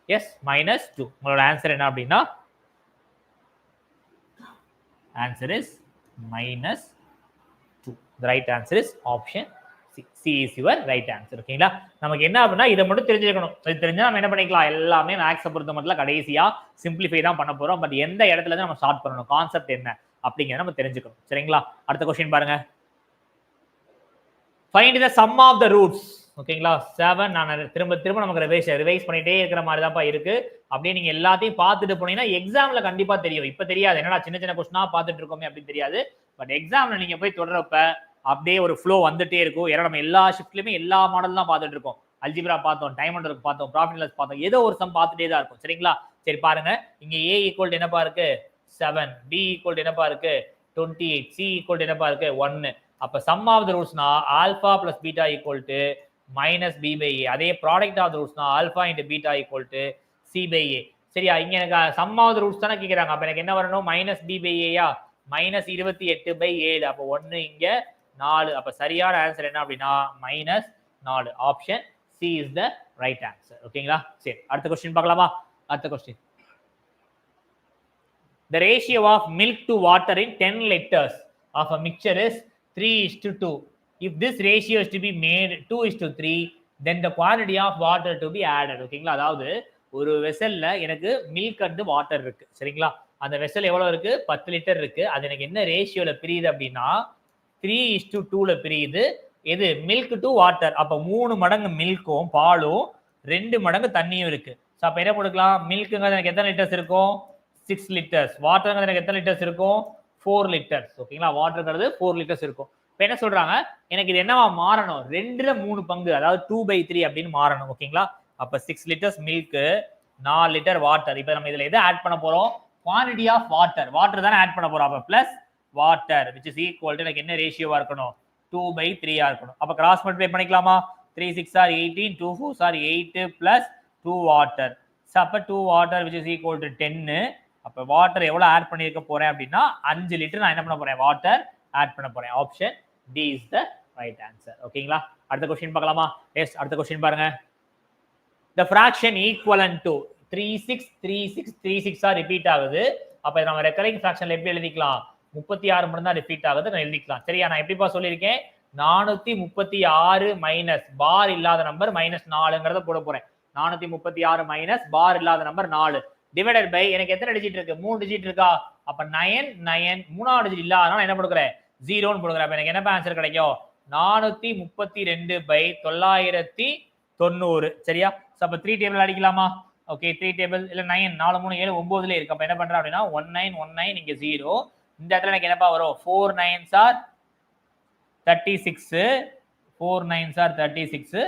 yes -2 உங்களோட ஆன்சர் என்ன அப்படின்னா answer is -2 the right answer is option C is your right answer ஓகேங்களா நமக்கு என்ன அப்படின்னா இதை மட்டும் தெரிஞ்சிருக்கணும் இது தெரிஞ்சா நம்ம என்ன பண்ணிக்கலாம் எல்லாமே மேக்ஸை பொறுத்த மட்டும் கடைசியா சிம்பிளிஃபை தான் பண்ண போறோம் பட் எந்த இடத்துல இருந்து நம்ம ஸ்டார்ட் பண்ணணும் கான்செப்ட் என்ன அப்படிங்கறத நம்ம தெரிஞ்சுக்கணும் சரிங்களா அடுத்த क्वेश्चन பாருங்க find the sum of the roots ஓகேங்களா 7 நான் திரும்ப நமக்கு ரிவைஸ் பண்ணிட்டே இருக்கிற மாதிரி தான்ப்பா இருக்கு அப்படியே நீங்க எல்லாத்தையும் பார்த்துட்டு போனீங்கன்னா எக்ஸாம்ல கண்டிப்பா தெரியும் இப்ப தெரியாது என்னடா சின்ன சின்ன क्वेश्चனா பார்த்துட்டு இருக்கோமே அப்படின்னு தெரியாது பட் எக்ஸாம்ல நீங்க போய் தொடரப்ப அப்படியே ஒரு ஃப்ளோ வந்துட்டே இருக்கும் ஏன்னா நம்ம எல்லா ஷிஃப்ட்லயுமே எல்லா மாடல் தான் பார்த்துட்டு இருக்கோம் அல்ஜிப்ரா பார்த்தோம் டைம் அண்டர் பார்த்தோம் ப்ராஃபிட் லாஸ் பார்த்தோம் ஏதோ ஒரு சம் பார்த்துட்டே தான் இருக்கும் சரிங்களா சரி பாருங்க இங்க a ஈக்குவல் என்னப்பா இருக்கு 7 b ஈக்குவல் என்னப்பா இருக்கு 28 c ஈக்குவல் என்னப்பா இருக்கு 1 அப்ப சம் ஆஃப் தி ரூட்ஸ்னா alpha plus beta equal to minus b by a அதே ப்ராடக்ட் ஆஃப் தி ரூட்ஸ்னா alpha into beta equal to c by a சரியா இங்க எனக்கு சம் ஆஃப் தி ரூட்ஸ் தானே கேக்குறாங்க அப்ப எனக்கு என்ன வரணும் minus b by a yeah minus 28/7 அப்ப 1 இங்க 4 அப்ப சரியான ஆன்சர் என்ன அப்படின்னா -4 option C is the right answer ஓகேங்களா சரி அடுத்த क्वेश्चन பார்க்கலாமா அடுத்த question the ratio of milk to water in 10 liters of a mixture is 3:2 if this ratio is to be made 2:3 then the quantity of water to be added ஓகேங்களா அதாவது ஒரு வெசல்ல எனக்கு milk and water இருக்கு சரிங்களா அந்த vessel எவ்வளவு இருக்கு 10 litre இருக்கு அது எனக்கு என்ன ரேஷியோல பிரியுது அப்படின்னா 3:2 பிரியுது எது மில்க் டு வாட்டர் அப்ப 3 மடங்கு மில்க்கும் பாலும் 2 மடங்கு தண்ணியும் இருக்கு சோ அப்ப என்ன போட்டுக்கலாம் மில்க்குங்கிறது எனக்கு எத்தனை லிட்டர்ஸ் இருக்கும் 6 லிட்டர்ஸ் வாட்டர்ங்கிறது எனக்கு எத்தனை லிட்டர்ஸ் இருக்கும் 4 லிட்டர்ஸ் ஓகேங்களா வாட்டர்ங்கிறது 4 லிட்டர்ஸ் இருக்கும் இப்போ என்ன சொல்றாங்க எனக்கு இது என்னவா மாறணும் 2ல 3 பங்கு அதாவது 2/3 அப்படின்னு மாறணும் ஓகேங்களா அப்ப 6 லிட்டர்ஸ் மில்க் 4 லிட்டர் வாட்டர் இப்போ நம்ம இதுல எதை ஆட் பண்ண போறோம் குவாண்டிட்டி ஆஃப் வாட்டர் தானே ஆட் பண்ண போறோம் அப்ப plus water which is equal to எனக்கு என்ன ரேஷியோவா இருக்கணும் 2/3 ஆ இருக்கணும் அப்ப கிராஸ் மல்டிப்ளை பண்ணிக்கலாமா 3 6 are 18 2 4 are 8 plus 2 water so அப்ப 2 water which is equal to 10 அப்ப வாட்டர் எவ்வளவு ஆட் பண்ணிருக்க போறேன் அப்படின்னா 5 லிட்டர் நான் என்ன பண்ண போறேன் வாட்டர் ஆட் பண்ண போறேன் option D is the right answer ஓகேங்களா அடுத்த क्वेश्चन பார்க்கலாமா எஸ் அடுத்த क्वेश्चन பாருங்க the fraction equivalent to 36 repeat ஆகுது அப்ப நம்ம ரெக்கரிங் ஃபிராக்ஷன்ல எப்படி எழுதிக்கலாம் 36 மட்டும் தான் ரிப்பீட் ஆகுது நான் எழுதிக்கலாம் சரியா நான் எப்படிப்பா சொல்லியிருக்கேன் 436 மைனஸ் பார் இல்லாத நம்பர் -4ங்கிறத போட போறேன் 436 மைனஸ் பார் இல்லாத நம்பர் 4 டிவைடட் பை எனக்கு எத்தனை டிஜிட் இருக்கு 3 டிஜிட் இருக்கா அப்ப 9 மூணாவது டிஜிட் இல்லாதனால என்ன கொடுக்குறேன் 0ன்னு கொடுக்குறேன் அப்ப எனக்கு என்ன ஆன்சர் கிடைக்கும் 432/990 சரியா அப்ப 3 டேபிள் அடிக்கலாமா ஓகே 3 டேபிள் இல்ல 9 4 3 7 9ல இருக்கு அப்ப என்ன பண்றேன் அப்படின்னா 1919 இங்க 0 இந்த இடத்துல எனக்கு என்னப்பா வரும் 4 9s are 36 4 9s are 36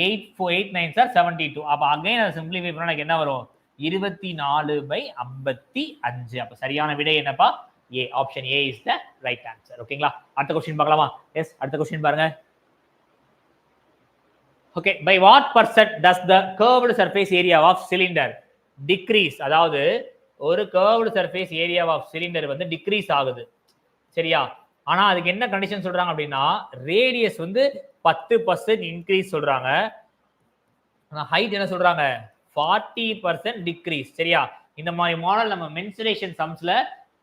8 9s are 72 அப்ப அகைன் அதை சிம்பிளிஃபை பண்ணா எனக்கு என்ன வரும் 24/55 அப்ப சரியான விடை என்னப்பா A option A is the right answer ஓகேங்களா அடுத்த क्वेश्चन பார்க்கலாமா எஸ் அடுத்த क्वेश्चन பாருங்க okay by what percent does the curved surface area of cylinder decrease அதாவது ஒரு curved surface area of cylinder வந்து டிக்ரீஸ் ஆகுது சரியா ஆனா அதுக்கு என்ன கண்டிஷன் சொல்றாங்க அப்படின்னா ரேடியஸ் வந்து 10% இன்க்ரீஸ் சொல்றாங்க ஆனா ஹைட் என்ன சொல்றாங்க 40% டிக்ரீஸ் சரியா இந்த மாதிரி மாடல் நம்ம மென்சுரேஷன் சம்ஸ்ல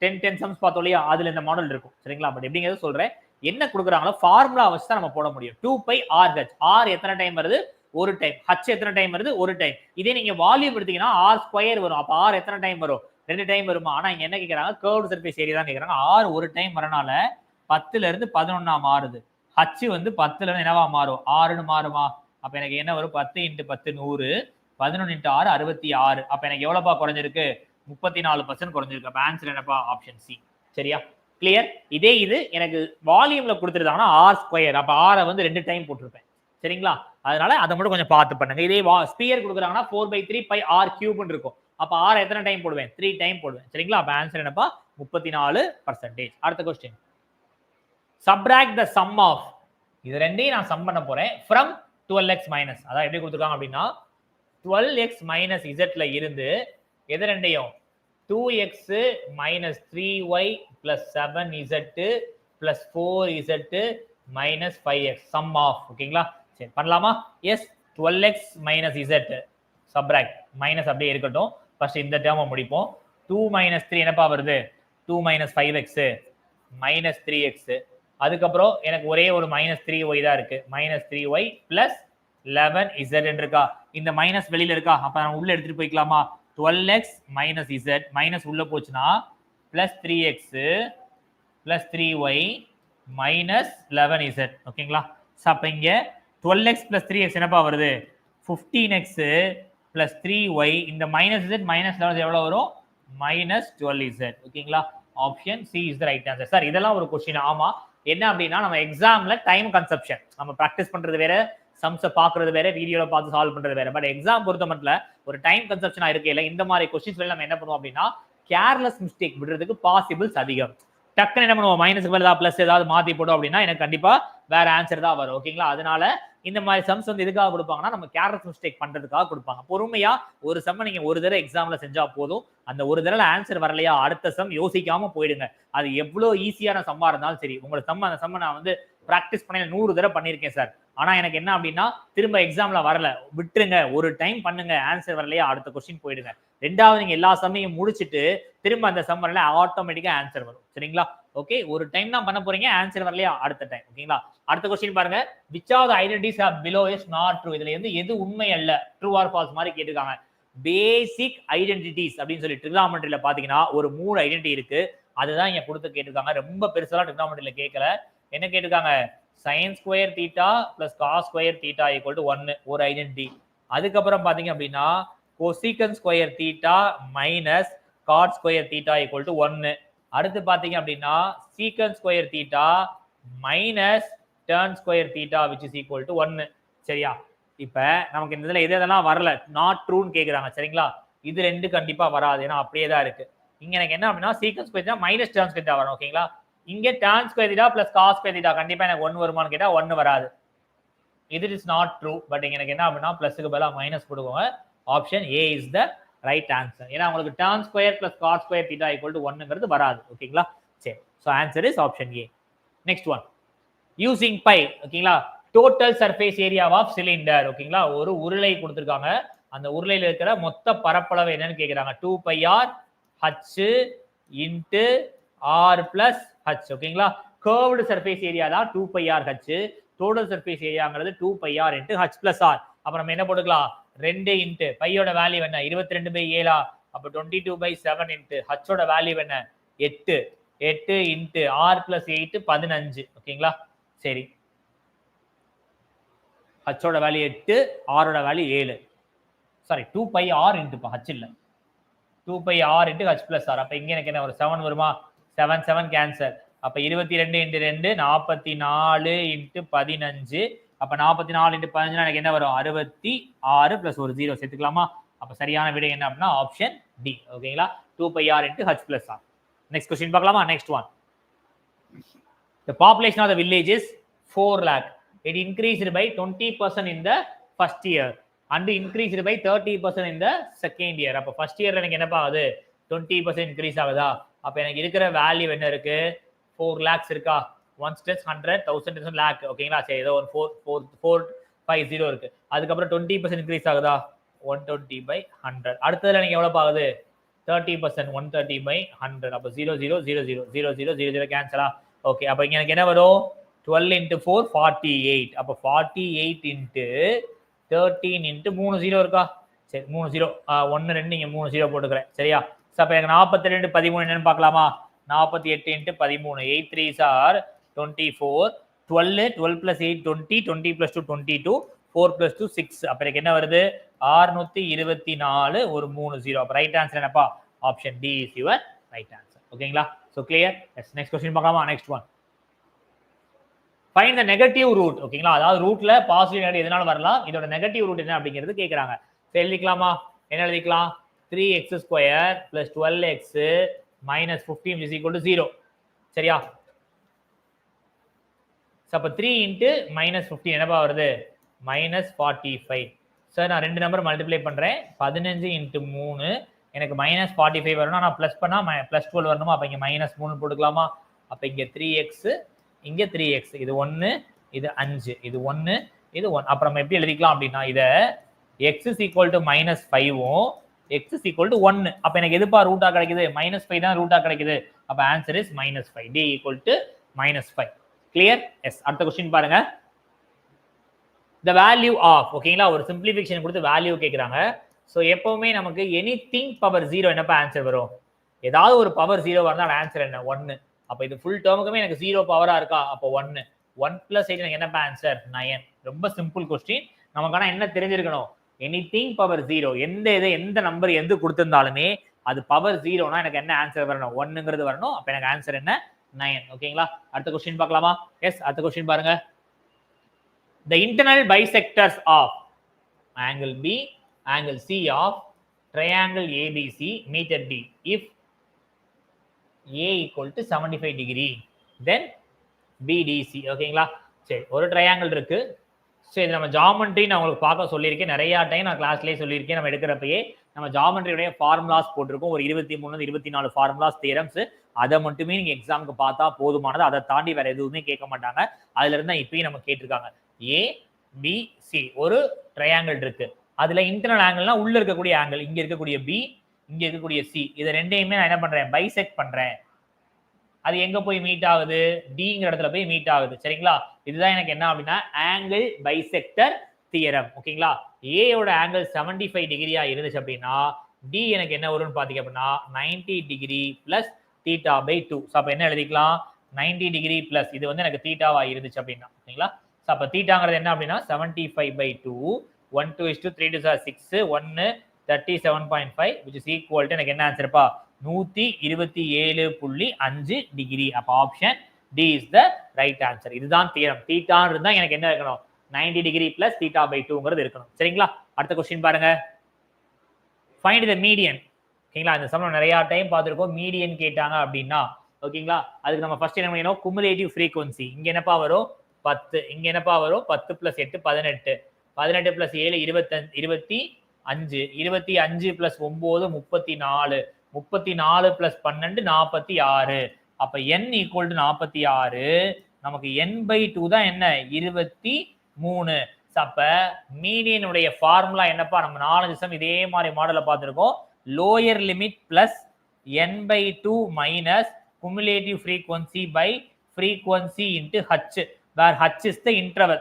10 சம்ஸ் பார்த்தோம் இல்லையா அதுல இந்த மாடல் இருக்கும் சரிங்களா பட் எப்படிங்கிறது சொல்றேன் என்ன கொடுக்குறாங்களோ ஃபார்முலா வச்சு தான் நம்ம போட முடியும் 2πr/h r எத்தனை டைம் வருது ஒரு டைம் h எத்தனை டைம் வருது ஒரு டைம் இதே நீங்க வால்யூம் எடுத்தீங்கன்னா r² வரும் அப்ப r எத்தனை டைம் வரும் 2 டைம் வருமா ஆனா இங்க என்ன கேக்குறாங்க கர்வ்ட் சர்ஃபேஸ் ஏரியா தான் கேக்குறாங்க r ஒரு டைம் வரனால 10ல இருந்து 11 மாறுது h வந்து 10ல இருந்து என்னவா மாறும் 6ன்னு மாறுமா அப்ப எனக்கு என்ன வரும் 10 × 10 100 11 × 6 66 அப்ப எனக்கு எவ்வளவுப்பா குறைஞ்சிருக்கு 34% குறைஞ்சிருக்கு அப்ப ஆன்சர் என்னப்பா ஆப்ஷன் சி சரியா கிளியர் இதே இது எனக்கு வால்யூம்ல கொடுத்துருந்தாங்கன்னா r² அப்ப r வந்து 2 டைம் போட்டிருப்பேன் சரிங்களா அதனால அதை மட்டும் கொஞ்சம் பார்த்து பண்ணுங்க இதே ஸ்பியர் கொடுக்குறாங்கன்னா 4/3πr³ இருக்கும் அப்ப r எத்தனை டைம் போடுவேன் 3 டைம் போடுவேன் சரிங்களா அப்ப ஆன்சர் என்னப்பா 34%. அடுத்த question subtract the sum of இது ரெண்டையும் நான் சம் பண்ண போறேன் from 12x minus அதாவது எப்படி கொடுத்துருக்காங்க அப்படின்னா 12x minus z ல இருந்து எது ரெண்டையும் 2x minus 3y plus 7z plus 4z minus 5x sum of ஓகேங்களா சரி பண்ணலாமா S 12x minus z subtract minus அப்படியே இருக்கட்டும் ஃபர்ஸ்ட் இந்த டேர்மை முடிப்போம் 2 minus 3 என்னப்பா வருது 2 minus 5x minus 3x அதுக்கப்புறம் எனக்கு ஒரே ஒரு minus 3y தான் இருக்கு minus 3y plus 11z இருக்கா இந்த மைனஸ் வெளியில இருக்கா அப்ப நான் உள்ள எடுத்துட்டு போய்க்கலாமா 12x minus z மைனஸ் உள்ள போச்சுன்னா plus 3x plus 3y minus 11z ஓகேங்களா அப்ப இங்க 12x plus 3x என்னப்பா வருது 15x plus 3y இந்த minus z minus 11 எவ்வளவு வரும் minus 12z ஓகேங்களா option C is the right answer sir இதெல்லாம் ஒரு क्वेश्चन ஆமா என்ன அப்படின்னா நம்ம எக்ஸாம்ல டைம் கன்செப்ஷன் நம்ம பிராக்டிஸ் பண்றது வேற சம்ஸை பார்க்கறது வேற வீடியோல பார்த்து சால்வ் பண்றது வேற பட் எக்ஸாம் பொறுத்த மட்டும் ஒரு டைம் கன்செப்ஷனா இருக்கையில இந்த மாதிரி கொஸ்டின்ஸ் நம்ம என்ன பண்ணுவோம் அப்படின்னா கேர்லெஸ் மிஸ்டேக் விடுறதுக்கு பாசிபிள்ஸ் அதிகம் டக்குன்னு என்ன பண்ணுவோம் மைனஸ்க்கு பதிலா பிளஸ் ஏதாவது மாத்தி போடும் அப்படின்னா எனக்கு கண்டிப்பா வேற ஆன்சர் தான் வரும் ஓகேங்களா அதனால இந்த மாதிரி சம்ஸ் வந்து எதுக்காக கொடுப்பாங்கன்னா நம்ம கேர்லெஸ் மிஸ்டேக் பண்றதுக்காக கொடுப்பாங்க பொறுமையா ஒரு சம் நீங்க ஒரு தடவை எக்ஸாம்ல செஞ்சா போதும் அந்த ஒரு தடவை ஆன்சர் வரலையா அடுத்த சம் யோசிக்காம போயிடுங்க அது எவ்வளவு ஈஸியான சம்மா இருந்தாலும் சரி உங்களோட சம் அந்த சம்ம நான் வந்து பிராக்டிஸ் பண்ணி 100 தடவை பண்ணியிருக்கேன் சார் ஆனா எனக்கு என்ன அப்படின்னா திரும்ப எக்ஸாம்ல வரல விட்டுருங்க ஒரு டைம் பண்ணுங்க ஆன்சர் வரலையா அடுத்த கொஸ்டின் போயிடுங்க ரெண்டாவது நீங்க எல்லா சம்மையும் முடிச்சுட்டு திரும்ப அந்த சம் வரல ஆட்டோமேட்டிக்கா ஆன்சர் வரும் சரிங்களா ஓகே ஒரு டைம் தான் பண்ண போறீங்க ஆன்சர் வரலையா அடுத்த டைம் ஓகேங்களா அடுத்த கொஸ்டின் பாருங்க which of the identities are below is not true இதுல இருந்து எது உண்மை அல்ல ட்ரூ ஆர் ஃபால்ஸ் மாதிரி கேட்டிருக்காங்க பேசிக் ஐடென்டிட்டிஸ் அப்படின்னு சொல்லி ட்ரிகனாமெட்ரியில பாத்தீங்கன்னா ஒரு 3 ஐடென்டிட்டி இருக்கு அதுதான் இங்க கொடுத்து கேட்டிருக்காங்க ரொம்ப பெருசா ட்ரிகனாமெட்ரியில கேட்கல என்ன கேட்டிருக்காங்க sin square theta plus cos square theta equal to 1 ஒரு ஐடென்டிட்டி அதுக்கப்புறம் பாத்தீங்க அப்படின்னா cosecant square theta minus cot square theta equal to 1 அடுத்து பாத்தீங்க அப்படின்னா secant square theta minus tan square theta which is equal to 1 சரியா இப்ப நமக்கு இந்த இதுல எதெல்லாம் வரல not true ன்னு கேக்குறாங்க சரிங்களா இது ரெண்டு கண்டிப்பா வராது ஏன்னா அப்படியே தான் இருக்கு இங்க எனக்கு என்ன அப்படின்னா secant square theta minus tan square theta வரும் ஓகேங்களா இங்க tan square theta plus cos square theta கண்டிப்பா எனக்கு 1 வருமான்னு கேட்டா 1 வராது இது இஸ் நாட் ட்ரூ பட் இங்க எனக்கு என்ன அப்படின்னா பிளஸ்க்கு பதிலா மைனஸ் கொடுங்க option A is the right answer ஏன்னா உங்களுக்கு tan square plus cos square theta equal to 1ங்கிறது வராது ஓகேங்களா சரி so answer is option A next one using pi ஓகேங்களா total surface area of cylinder ஓகேங்களா ஒரு உருளை கொடுத்திருக்காங்க அந்த உருளையில இருக்கிற மொத்த பரப்பளவு என்னன்னு கேக்குறாங்க 2 pi r h into r plus h ஓகேங்களா curved surface area தான் 2 pi r h total surface ஏரியாங்கிறது 2 pi r into h plus r அப்ப நம்ம என்ன போட்டுக்கலாம் 2 into பையோட வேல்யூ என்ன 22/7 அப்ப 22/7 into h ஓட வேல்யூ என்ன 8 8 into r plus 8 15 ஓகேங்களா சரி h ஓட வேல்யூ 8 r ஓட value 7 sorry 2 pi r into h இல்ல 2 pi r into h plus r அப்ப இங்க எனக்கு என்ன ஒரு 7 வருமா 7 7 கேன்சல் அப்ப 22 into 2 44 into 15 அப்ப 44 into 15 எனக்கு என்ன வரும் 66 plus ஒரு 0 சேர்த்துக்கலாமா அப்ப சரியான விடை என்ன அப்படின்னா ஆப்ஷன் டி ஓகேங்களா 2 pi r into h plus r next question பார்க்கலாமா next one the population of the village is 4 lakh it increased by 20% in the first year and increased by 30% in the second year அப்ப first yearல எனக்கு என்னப்பா ஆகுது 20% increase ஆகுதா அப்ப எனக்கு இருக்கிற value என்ன இருக்கு 4 lakhs இருக்கா 1 stress 100 1000 lakh ஓகேங்களா சரி ஏதோ ஒரு 450 இருக்கு அதுக்கு அப்புறம் 20% increase ஆகுதா 120/100 அடுத்ததுல எனக்கு எவ்வளவு ஆகுது 30% 130/100 அப்ப 0 0 0 0 0 0 0 0 கேன்சலா ஓகே அப்ப இங்க எனக்கு என்ன வரும் 12 into 4 48 அப்ப 48 into 13 into 3 0 இருக்கா சரி 3 0 1 2 இங்க 3 0 போட்டுக்கிறேன் சரியா அப்ப எனக்கு 42 13 என்னன்னு பார்க்கலாமா 48 into 13 8 3s are 24 12 12 plus 8 20 20 plus 2 22 4 plus 2 6 அப்ப எனக்கு என்ன வருது 624 ஒரு 3 0 அப்ப ரைட் ஆன்சர் என்னப்பா option D is your right answer ஓகேங்களா so clear yes next question பார்க்கலாமா next one find the negative root ஓகேங்களா அதாவது ரூட்ல பாசிட்டிவ் நெகட்டிவ் எதனால வரலாம் இதோட நெகட்டிவ் ரூட் என்ன அப்படிங்கிறது கேக்குறாங்க சரி எழுதிக்கலாமா என்ன எழுதிக்கலாம் 3x square plus 12x minus 15 is equal to 0 சரியா அப்ப 3 into minus 15 என்னப்பா வருது minus 45 சார் நான் ரெண்டு நம்பர் மல்டிப்ளை பண்றேன் 15 into 3 எனக்கு -45 வரணும். நான் ப்ளஸ் பண்ணா +12 வரணுமா? அப்ப இங்க -3 போட்டுக்கலாமா? அப்ப இங்க 3x இங்க 3x இது 1 இது 5 இது 1 இது 1. அப்புறம் நம்ம எப்படி எழுதிக்கலாம் அப்படின்னா இத x -5வும் x 1. அப்ப எனக்கு எதுப்பா ரூட்டா கிடைக்குது? -5 தான் ரூட்டா கிடைக்குது. அப்ப answer is -5. d -5. Clear? Yes. அடுத்த क्वेश्चन பாருங்க. the value of ஓகேங்களா, ஒரு சிம்பிளிஃபிகேஷன் கொடுத்து வேல்யூ கேக்குறாங்க. சோ எப்பவுமே நமக்கு எனிதிங் பவர் 0 என்னப்பா ஆன்சர் வரும்? ஏதாவது ஒரு பவர் 0 வந்தா ஆன்சர் என்ன? 1. அப்ப இது ஃபுல் டேர்முக்குமே எனக்கு 0 பவரா இருக்கா? அப்ப 1. 1 + 8 எனக்கு என்னப்பா ஆன்சர்? 9. ரொம்ப சிம்பிள் क्वेश्चन. நமக்கு ஆனா என்ன தெரிஞ்சிருக்கணும்? எனிதிங் பவர் 0 எந்த நம்பர் எது கொடுத்திருந்தாலுமே அது பவர் 0னா எனக்கு என்ன ஆன்சர் வரணும்? 1ங்கிறது வரணும். அப்ப எனக்கு ஆன்சர் என்ன? 9. ஓகேங்களா? அடுத்த क्वेश्चन பார்க்கலாமா? எஸ். அடுத்த क्वेश्चन பாருங்க. the internal bisectors of angle B, angle C of triangle ABC meet at D if A = 75 degree then BDC. ஓகேங்களா? சரி, ஒரு ட்ரையாங்கிள் இருக்கு. சோ இது நம்ம ஜியோமெட்ரி நான் உங்களுக்கு பார்க்க சொல்லியிருக்கேன். நிறைய டைம் நான் கிளாஸ்லயே சொல்லியிருக்கேன். நம்ம எடுக்கிறப்பயே நம்ம ஜியோமெட்ரியோட ஃபார்முலாஸ் போட்டிருக்கோம். ஒரு 23 24 ஃபார்முலாஸ் தியரம்ஸ். அதை மட்டுமே நீங்க எக்ஸாமுக்கு பார்த்தா போதுமானது. அதை தாண்டி வேற எதுவுமே கேட்க மாட்டாங்க. அதுல இருந்தா இப்பயும் நம்ம கேட்டிருக்காங்க. A B C ஒரு ட்ரையாங்கிள் இருக்கு. அதுல இன்டர்னல் ஆங்கிள்னா உள்ள இருக்கக்கூடிய ஆங்கிள், இங்க இருக்கக்கூடிய B இங்க இருக்கக்கூடிய C, இத ரெண்டையுமே நான் என்ன பண்றேன்? பைசெக்ட் பண்றேன். அது எங்க போய் மீட் ஆகுது? டிங்கிற இடத்துல போய் மீட் ஆகுது. சரிங்களா? இதுதான் எனக்கு என்ன அப்படின்னா ஆங்கிள் பைசெக்டர் தியரம். ஓகேங்களா? A யோட ஆங்கிள் 75 டிகிரியா இருந்துச்சு அப்படின்னா D எனக்கு என்ன வரும்னு பாத்தீங்க அப்படின்னா 90 டிகிரி பிளஸ் θ/2. சோ அப்ப என்ன எழுதிக்கலாம்? 90 டிகிரி பிளஸ் இது வந்து எனக்கு தீட்டாவா இருந்துச்சு அப்படின்னா. ஓகேங்களா? சோ அப்ப தீட்டாங்கிறது என்ன அப்படின்னா 75/2 1 2 3 2 6 1 37.5 which is equal to எனக்கு என்ன ஆன்சர்ப்பா? 127.5 டிகிரி. அப்ப option D is the right answer. இதுதான் தியரம். தீட்டான்னு இருந்தா எனக்கு என்ன இருக்கணும்? 90 டிகிரி பிளஸ் θ/2ங்கிறது இருக்கணும். சரிங்களா? அடுத்த क्वेश्चन பாருங்க. ஃபைண்ட் தி மீடியன். ஓகேங்களா? இந்த சம்ல நிறைய டைம் பார்த்திருக்கோம். மீடியன் கேட்டாங்க அப்படின்னா ஓகேங்களா, அதுக்கு நம்ம ஃபர்ஸ்ட் என்ன பண்ணணும்? Cumulative frequency. இங்க என்னப்பா வரும்? 10. இங்க என்னப்பா வரும்? 10 + 8 18. 18 + 7 25. 25 + 9 34. 34 + 12 46. அப்ப n = 46. நமக்கு n/2 தான் என்ன? 23. அப்ப மீடியனுடைய ஃபார்முலா என்னப்பா? நம்ம 4 நிமிஷம் இதே மாதிரி மாடலை பார்த்திருக்கோம். Lower limit plus n/2 minus cumulative frequency by frequency into h, where h is the interval.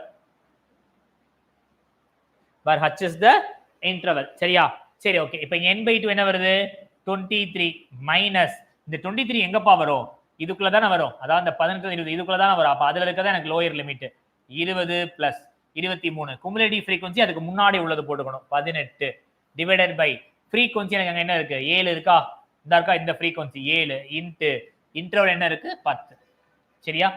சரியா? சரி, ஓகே. இப்போ n/2 என்ன வருது? 23 மைனஸ் இந்த 23 எங்கப்பா வரும்? இதுக்குள்ள தானே வரும். அதாவது இந்த 18 20 இதுக்குள்ள தானே வரும். அப்ப அதுல இருக்கதான் எனக்கு lower limit 20 plus 23. Cumulative frequency அதுக்கு முன்னாடி உள்ளது போட்டுக்கணும். 18 டிவைடட் பை ஃப்ரீக்வன்சி எனக்கு அங்க என்ன இருக்கு? 7 இருக்கா? இந்த இருக்கா? இந்த ஃப்ரீக்வன்சி 7 இன்டு இன்டர்வல் என்ன இருக்கு? 10. சரியா?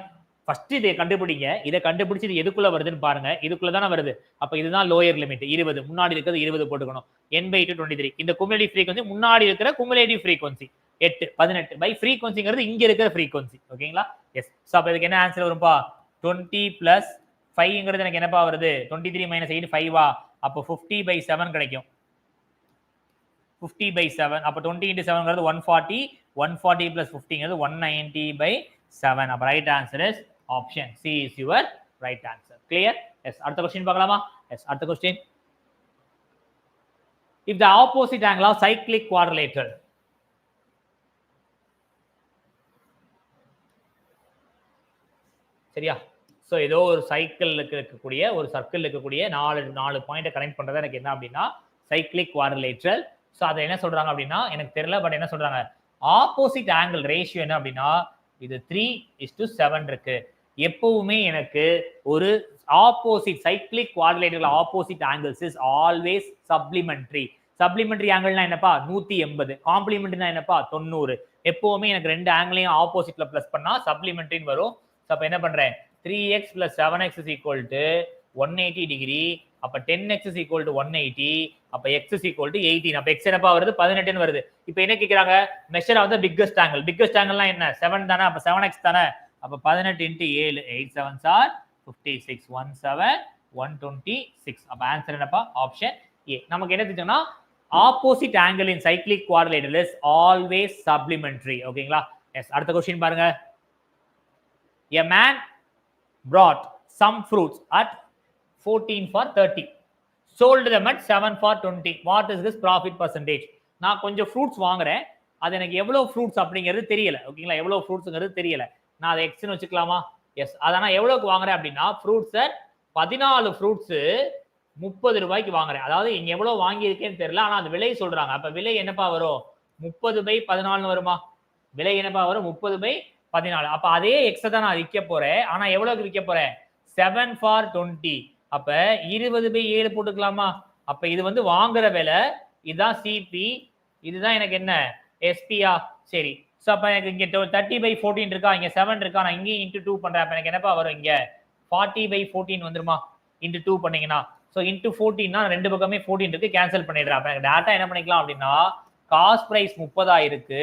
ஃபர்ஸ்ட் இதை கண்டுபிடிங்க. இதை கண்டுபிடிச்சு இது எதுக்குள்ள வருதுன்னு பாருங்க. இதுக்குள்ள தானே வருது. அப்ப இதுதான் லோயர் லிமிட் 20. முன்னாடி இருக்கிறது 20 போட்டுக்கணும். n/2 23. இந்த குமுலேட்டிவ் ஃப்ரீக்வன்சி முன்னாடி இருக்கிற குமுலேட்டிவ் ஃப்ரீக்வன்சி 8 18 பை ஃப்ரீக்வன்சிங்கிறது இங்க இருக்கிற ஃப்ரீக்வன்சி. ஓகேங்களா? எஸ். சோ அப்ப இதுக்கு என்ன ஆன்சர் வரும்பா? 20 + 5ங்கிறது எனக்கு என்னப்பா வருது? 23 - 8 5வா? அப்ப 50/7 கிடைக்கும். 50/7. அப்ப 20 × 7ங்கிறது 140. 140 + 50ங்கிறது 190/7. அப்ப right answer is option C is your right answer. Clear? Yes. அடுத்த क्वेश्चन பார்க்கலாமா? Yes. அடுத்த question. If the opposite angle of cyclic quadrilateral சரியா? சோ ஏதோ ஒரு சைக்கிளுக்கு இருக்கக்கூடிய ஒரு சர்க்கிள் இருக்கக்கூடிய 4 பாயிண்ட கனெக்ட் பண்றது எனக்கு என்ன அப்படின்னா சைக்ளிக் குவாட்ரிலேட்டரல். சோ அதை என்ன சொல்றாங்க அப்படின்னா எனக்கு தெரியல, பட் என்ன சொல்றாங்க? ஆப்போசிட் ஆங்கிள் ரேஷியோ என்ன அப்படின்னா இது 3:7 இருக்கு. எப்பவுமே எனக்கு ஒரு opposite cyclic quadrilateral opposite angles is always supplementary. Supplementary ஆங்கிள்னா என்னப்பா? 180. காம்ப்ளிமெண்டரினா என்னப்பா? 90. எப்பவுமே எனக்கு ரெண்டு ஆங்கிளையும் ஆப்போசிட்ல பிளஸ் பண்ணா சப்ளிமெண்டரின்னு வரும். அப்ப என்ன பண்றேன்? 3x + 7x = 180 degree. அப்ப 10x = 180. அப்ப x = 18. அப்ப x என்னப்பா வருது? 18 ன்னு வருது. இப்போ என்ன கேக்குறாங்க? Measure of the biggest angle. Biggest ஆங்கிள்னா என்ன? 7 தானே. அப்ப 7x தானே. அப்ப 18 × 7 8 7s are 56 17 126. அப்ப ஆன்சர் என்னப்பா? Option A. நமக்கு என்ன தெரியும்னா opposite angle in cyclic quadrilateral is always supplementary. ஓகேங்களா? எஸ். அடுத்த क्वेश्चन பாருங்க. A man brought some fruits at 14 for 30, sold them at 7 for 20. What is this profit percentage? நான் கொஞ்சம் ஃப்ரூட்ஸ் வாங்குறேன், அது எனக்கு எவ்வளவு ஃப்ரூட்ஸ் அப்படிங்கிறது தெரியல. ஓகேங்களா? எவ்வளவு ஃப்ரூட்ஸ்ங்கிறது தெரியல. நான் அதை எக்ஸ்னு வச்சுக்கலாமா? எஸ். அதனா எவ்வளவுக்கு வாங்குறேன் அப்படின்னா ஃப்ரூட்ஸை 14 ஃப்ரூட்ஸ் 30 ரூபாய்க்கு வாங்குறேன். அதாவது இங்க எவ்வளவு வாங்கியிருக்கேன்னு தெரியல, ஆனா அந்த விலை சொல்றாங்க. அப்ப விலை என்னப்பா வரும்? 30/14 வருமா? விலை என்னப்பா வரும்? 30/14. அப்ப அதே எக்ஸ தான் நான் விற்க போறேன். ஆனா எவ்வளவுக்கு விற்க போறேன்? 7 for 20. அப்ப 20/7 போட்டுக்கலாமா? அப்ப இது வந்து வாங்குற விலை, இதுதான் சிபி, இதுதான் எனக்கு என்ன எஸ்பியா. சரி. சோ அப்ப எனக்கு இங்க 30/14 இருக்கா, இங்க 7 இருக்கா, நான் இங்கேயும் இன்டு 2 பண்றேன். அப்ப எனக்கு என்னப்பா வரும்? இங்க 40/14 வந்துருமா? இன்டு 2 பண்ணீங்கன்னா சோ இன்டு 14 ரெண்டு பக்கமே 14 இருக்கு, கேன்சல் பண்ணிடுறேன். அப்ப எனக்கு டேட்டா என்ன பண்ணிக்கலாம் அப்படின்னா காஸ்ட் பிரைஸ் 30 இருக்கு,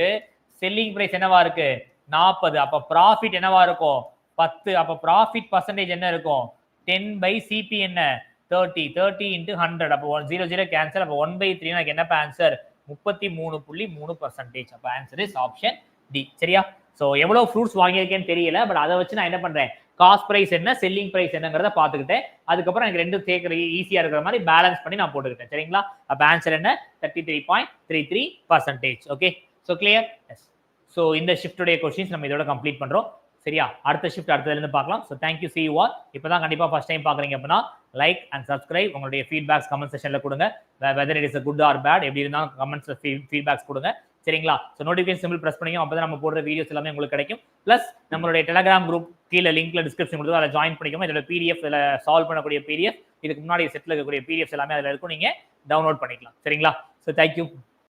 செல்லிங் பிரைஸ் என்னவா இருக்கு 40. அப்ப ப்ராஃபிட் என்னவா இருக்கும் 10. அப்ப ப்ராஃபிட் பர்சன்டேஜ் என்ன இருக்கும் 10/சிபி என்ன 30. 30 into 100. அப்போ 0 கேன்சல். அப்போ 1/3 எனக்கு என்ன ஆன்சர் 33.3%. அப்ப ஆன்சர் இஸ் ஆப்ஷன் டி. சரியா? சோ எவ்வளவு ஃப்ரூட்ஸ் வாங்கியிருக்கேன்னு தெரியல, பட் அதை வச்சு நான் என்ன பண்றேன் காஸ்ட் பிரைஸ் என்ன செல்லிங் பிரைஸ் என்னங்கிறத பாத்துக்கிட்டேன். அதுக்கப்புறம் எனக்கு ரெண்டும் சேர்க்கிற ஈஸியா இருக்கிற மாதிரி பேலன்ஸ் பண்ணி நான் போட்டுக்கிட்டேன். சரிங்களா? அப்ப ஆன்சர் என்ன 33.33%. Okay, so clear? Yes. So இந்த ஷிஃப்ட்டுடைய क्वेश्चंस நம்ம இதோட கம்ப்ளீட் பண்றோம். சரியா? அடுத்த ஷிஃப்ட் அடுத்ததுல இருந்து பார்க்கலாம். So thank you, see you all. இப்பதான் கண்டிப்பா ஃபர்ஸ்ட் டைம் பாக்குறீங்க அப்படினா லைக் அண்ட் சப்ஸ்கிரைப். உங்களுடைய ஃபீட்பேக்ஸ் கமெண்ட் செக்ஷன்ல கொடுங்க. whether it is a good or bad எப்படி இருந்தாலும் கமெண்ட்ஸ்ல ஃபீட்பேக்ஸ் கொடுங்க. சரிங்களா? சோ நோட்டிஃபிகேஷன் சிம்பிள் பிரஸ் பண்ணீங்க அப்பதான் நம்ம போடுற வீடியோஸ் எல்லாமே உங்களுக்கு கிடைக்கும். பிளஸ் நம்மளுடைய டெலிகிராம் குரூப் கீழ லிங்க்ல டிஸ்கிரிப்ஷன் கொடுத்து அதில் ஜாயின் பண்ணிக்கோங்க. இதோட PDF இதுல சால்வ் பண்ணக்கூடிய PDF, இதுக்கு முன்னாடி செட்ல இருக்கக்கூடிய PDFs எல்லாமே அதுல இருக்கும், நீங்க டவுன்லோட் பண்ணிக்கலாம். சரிங்களா? So thank you.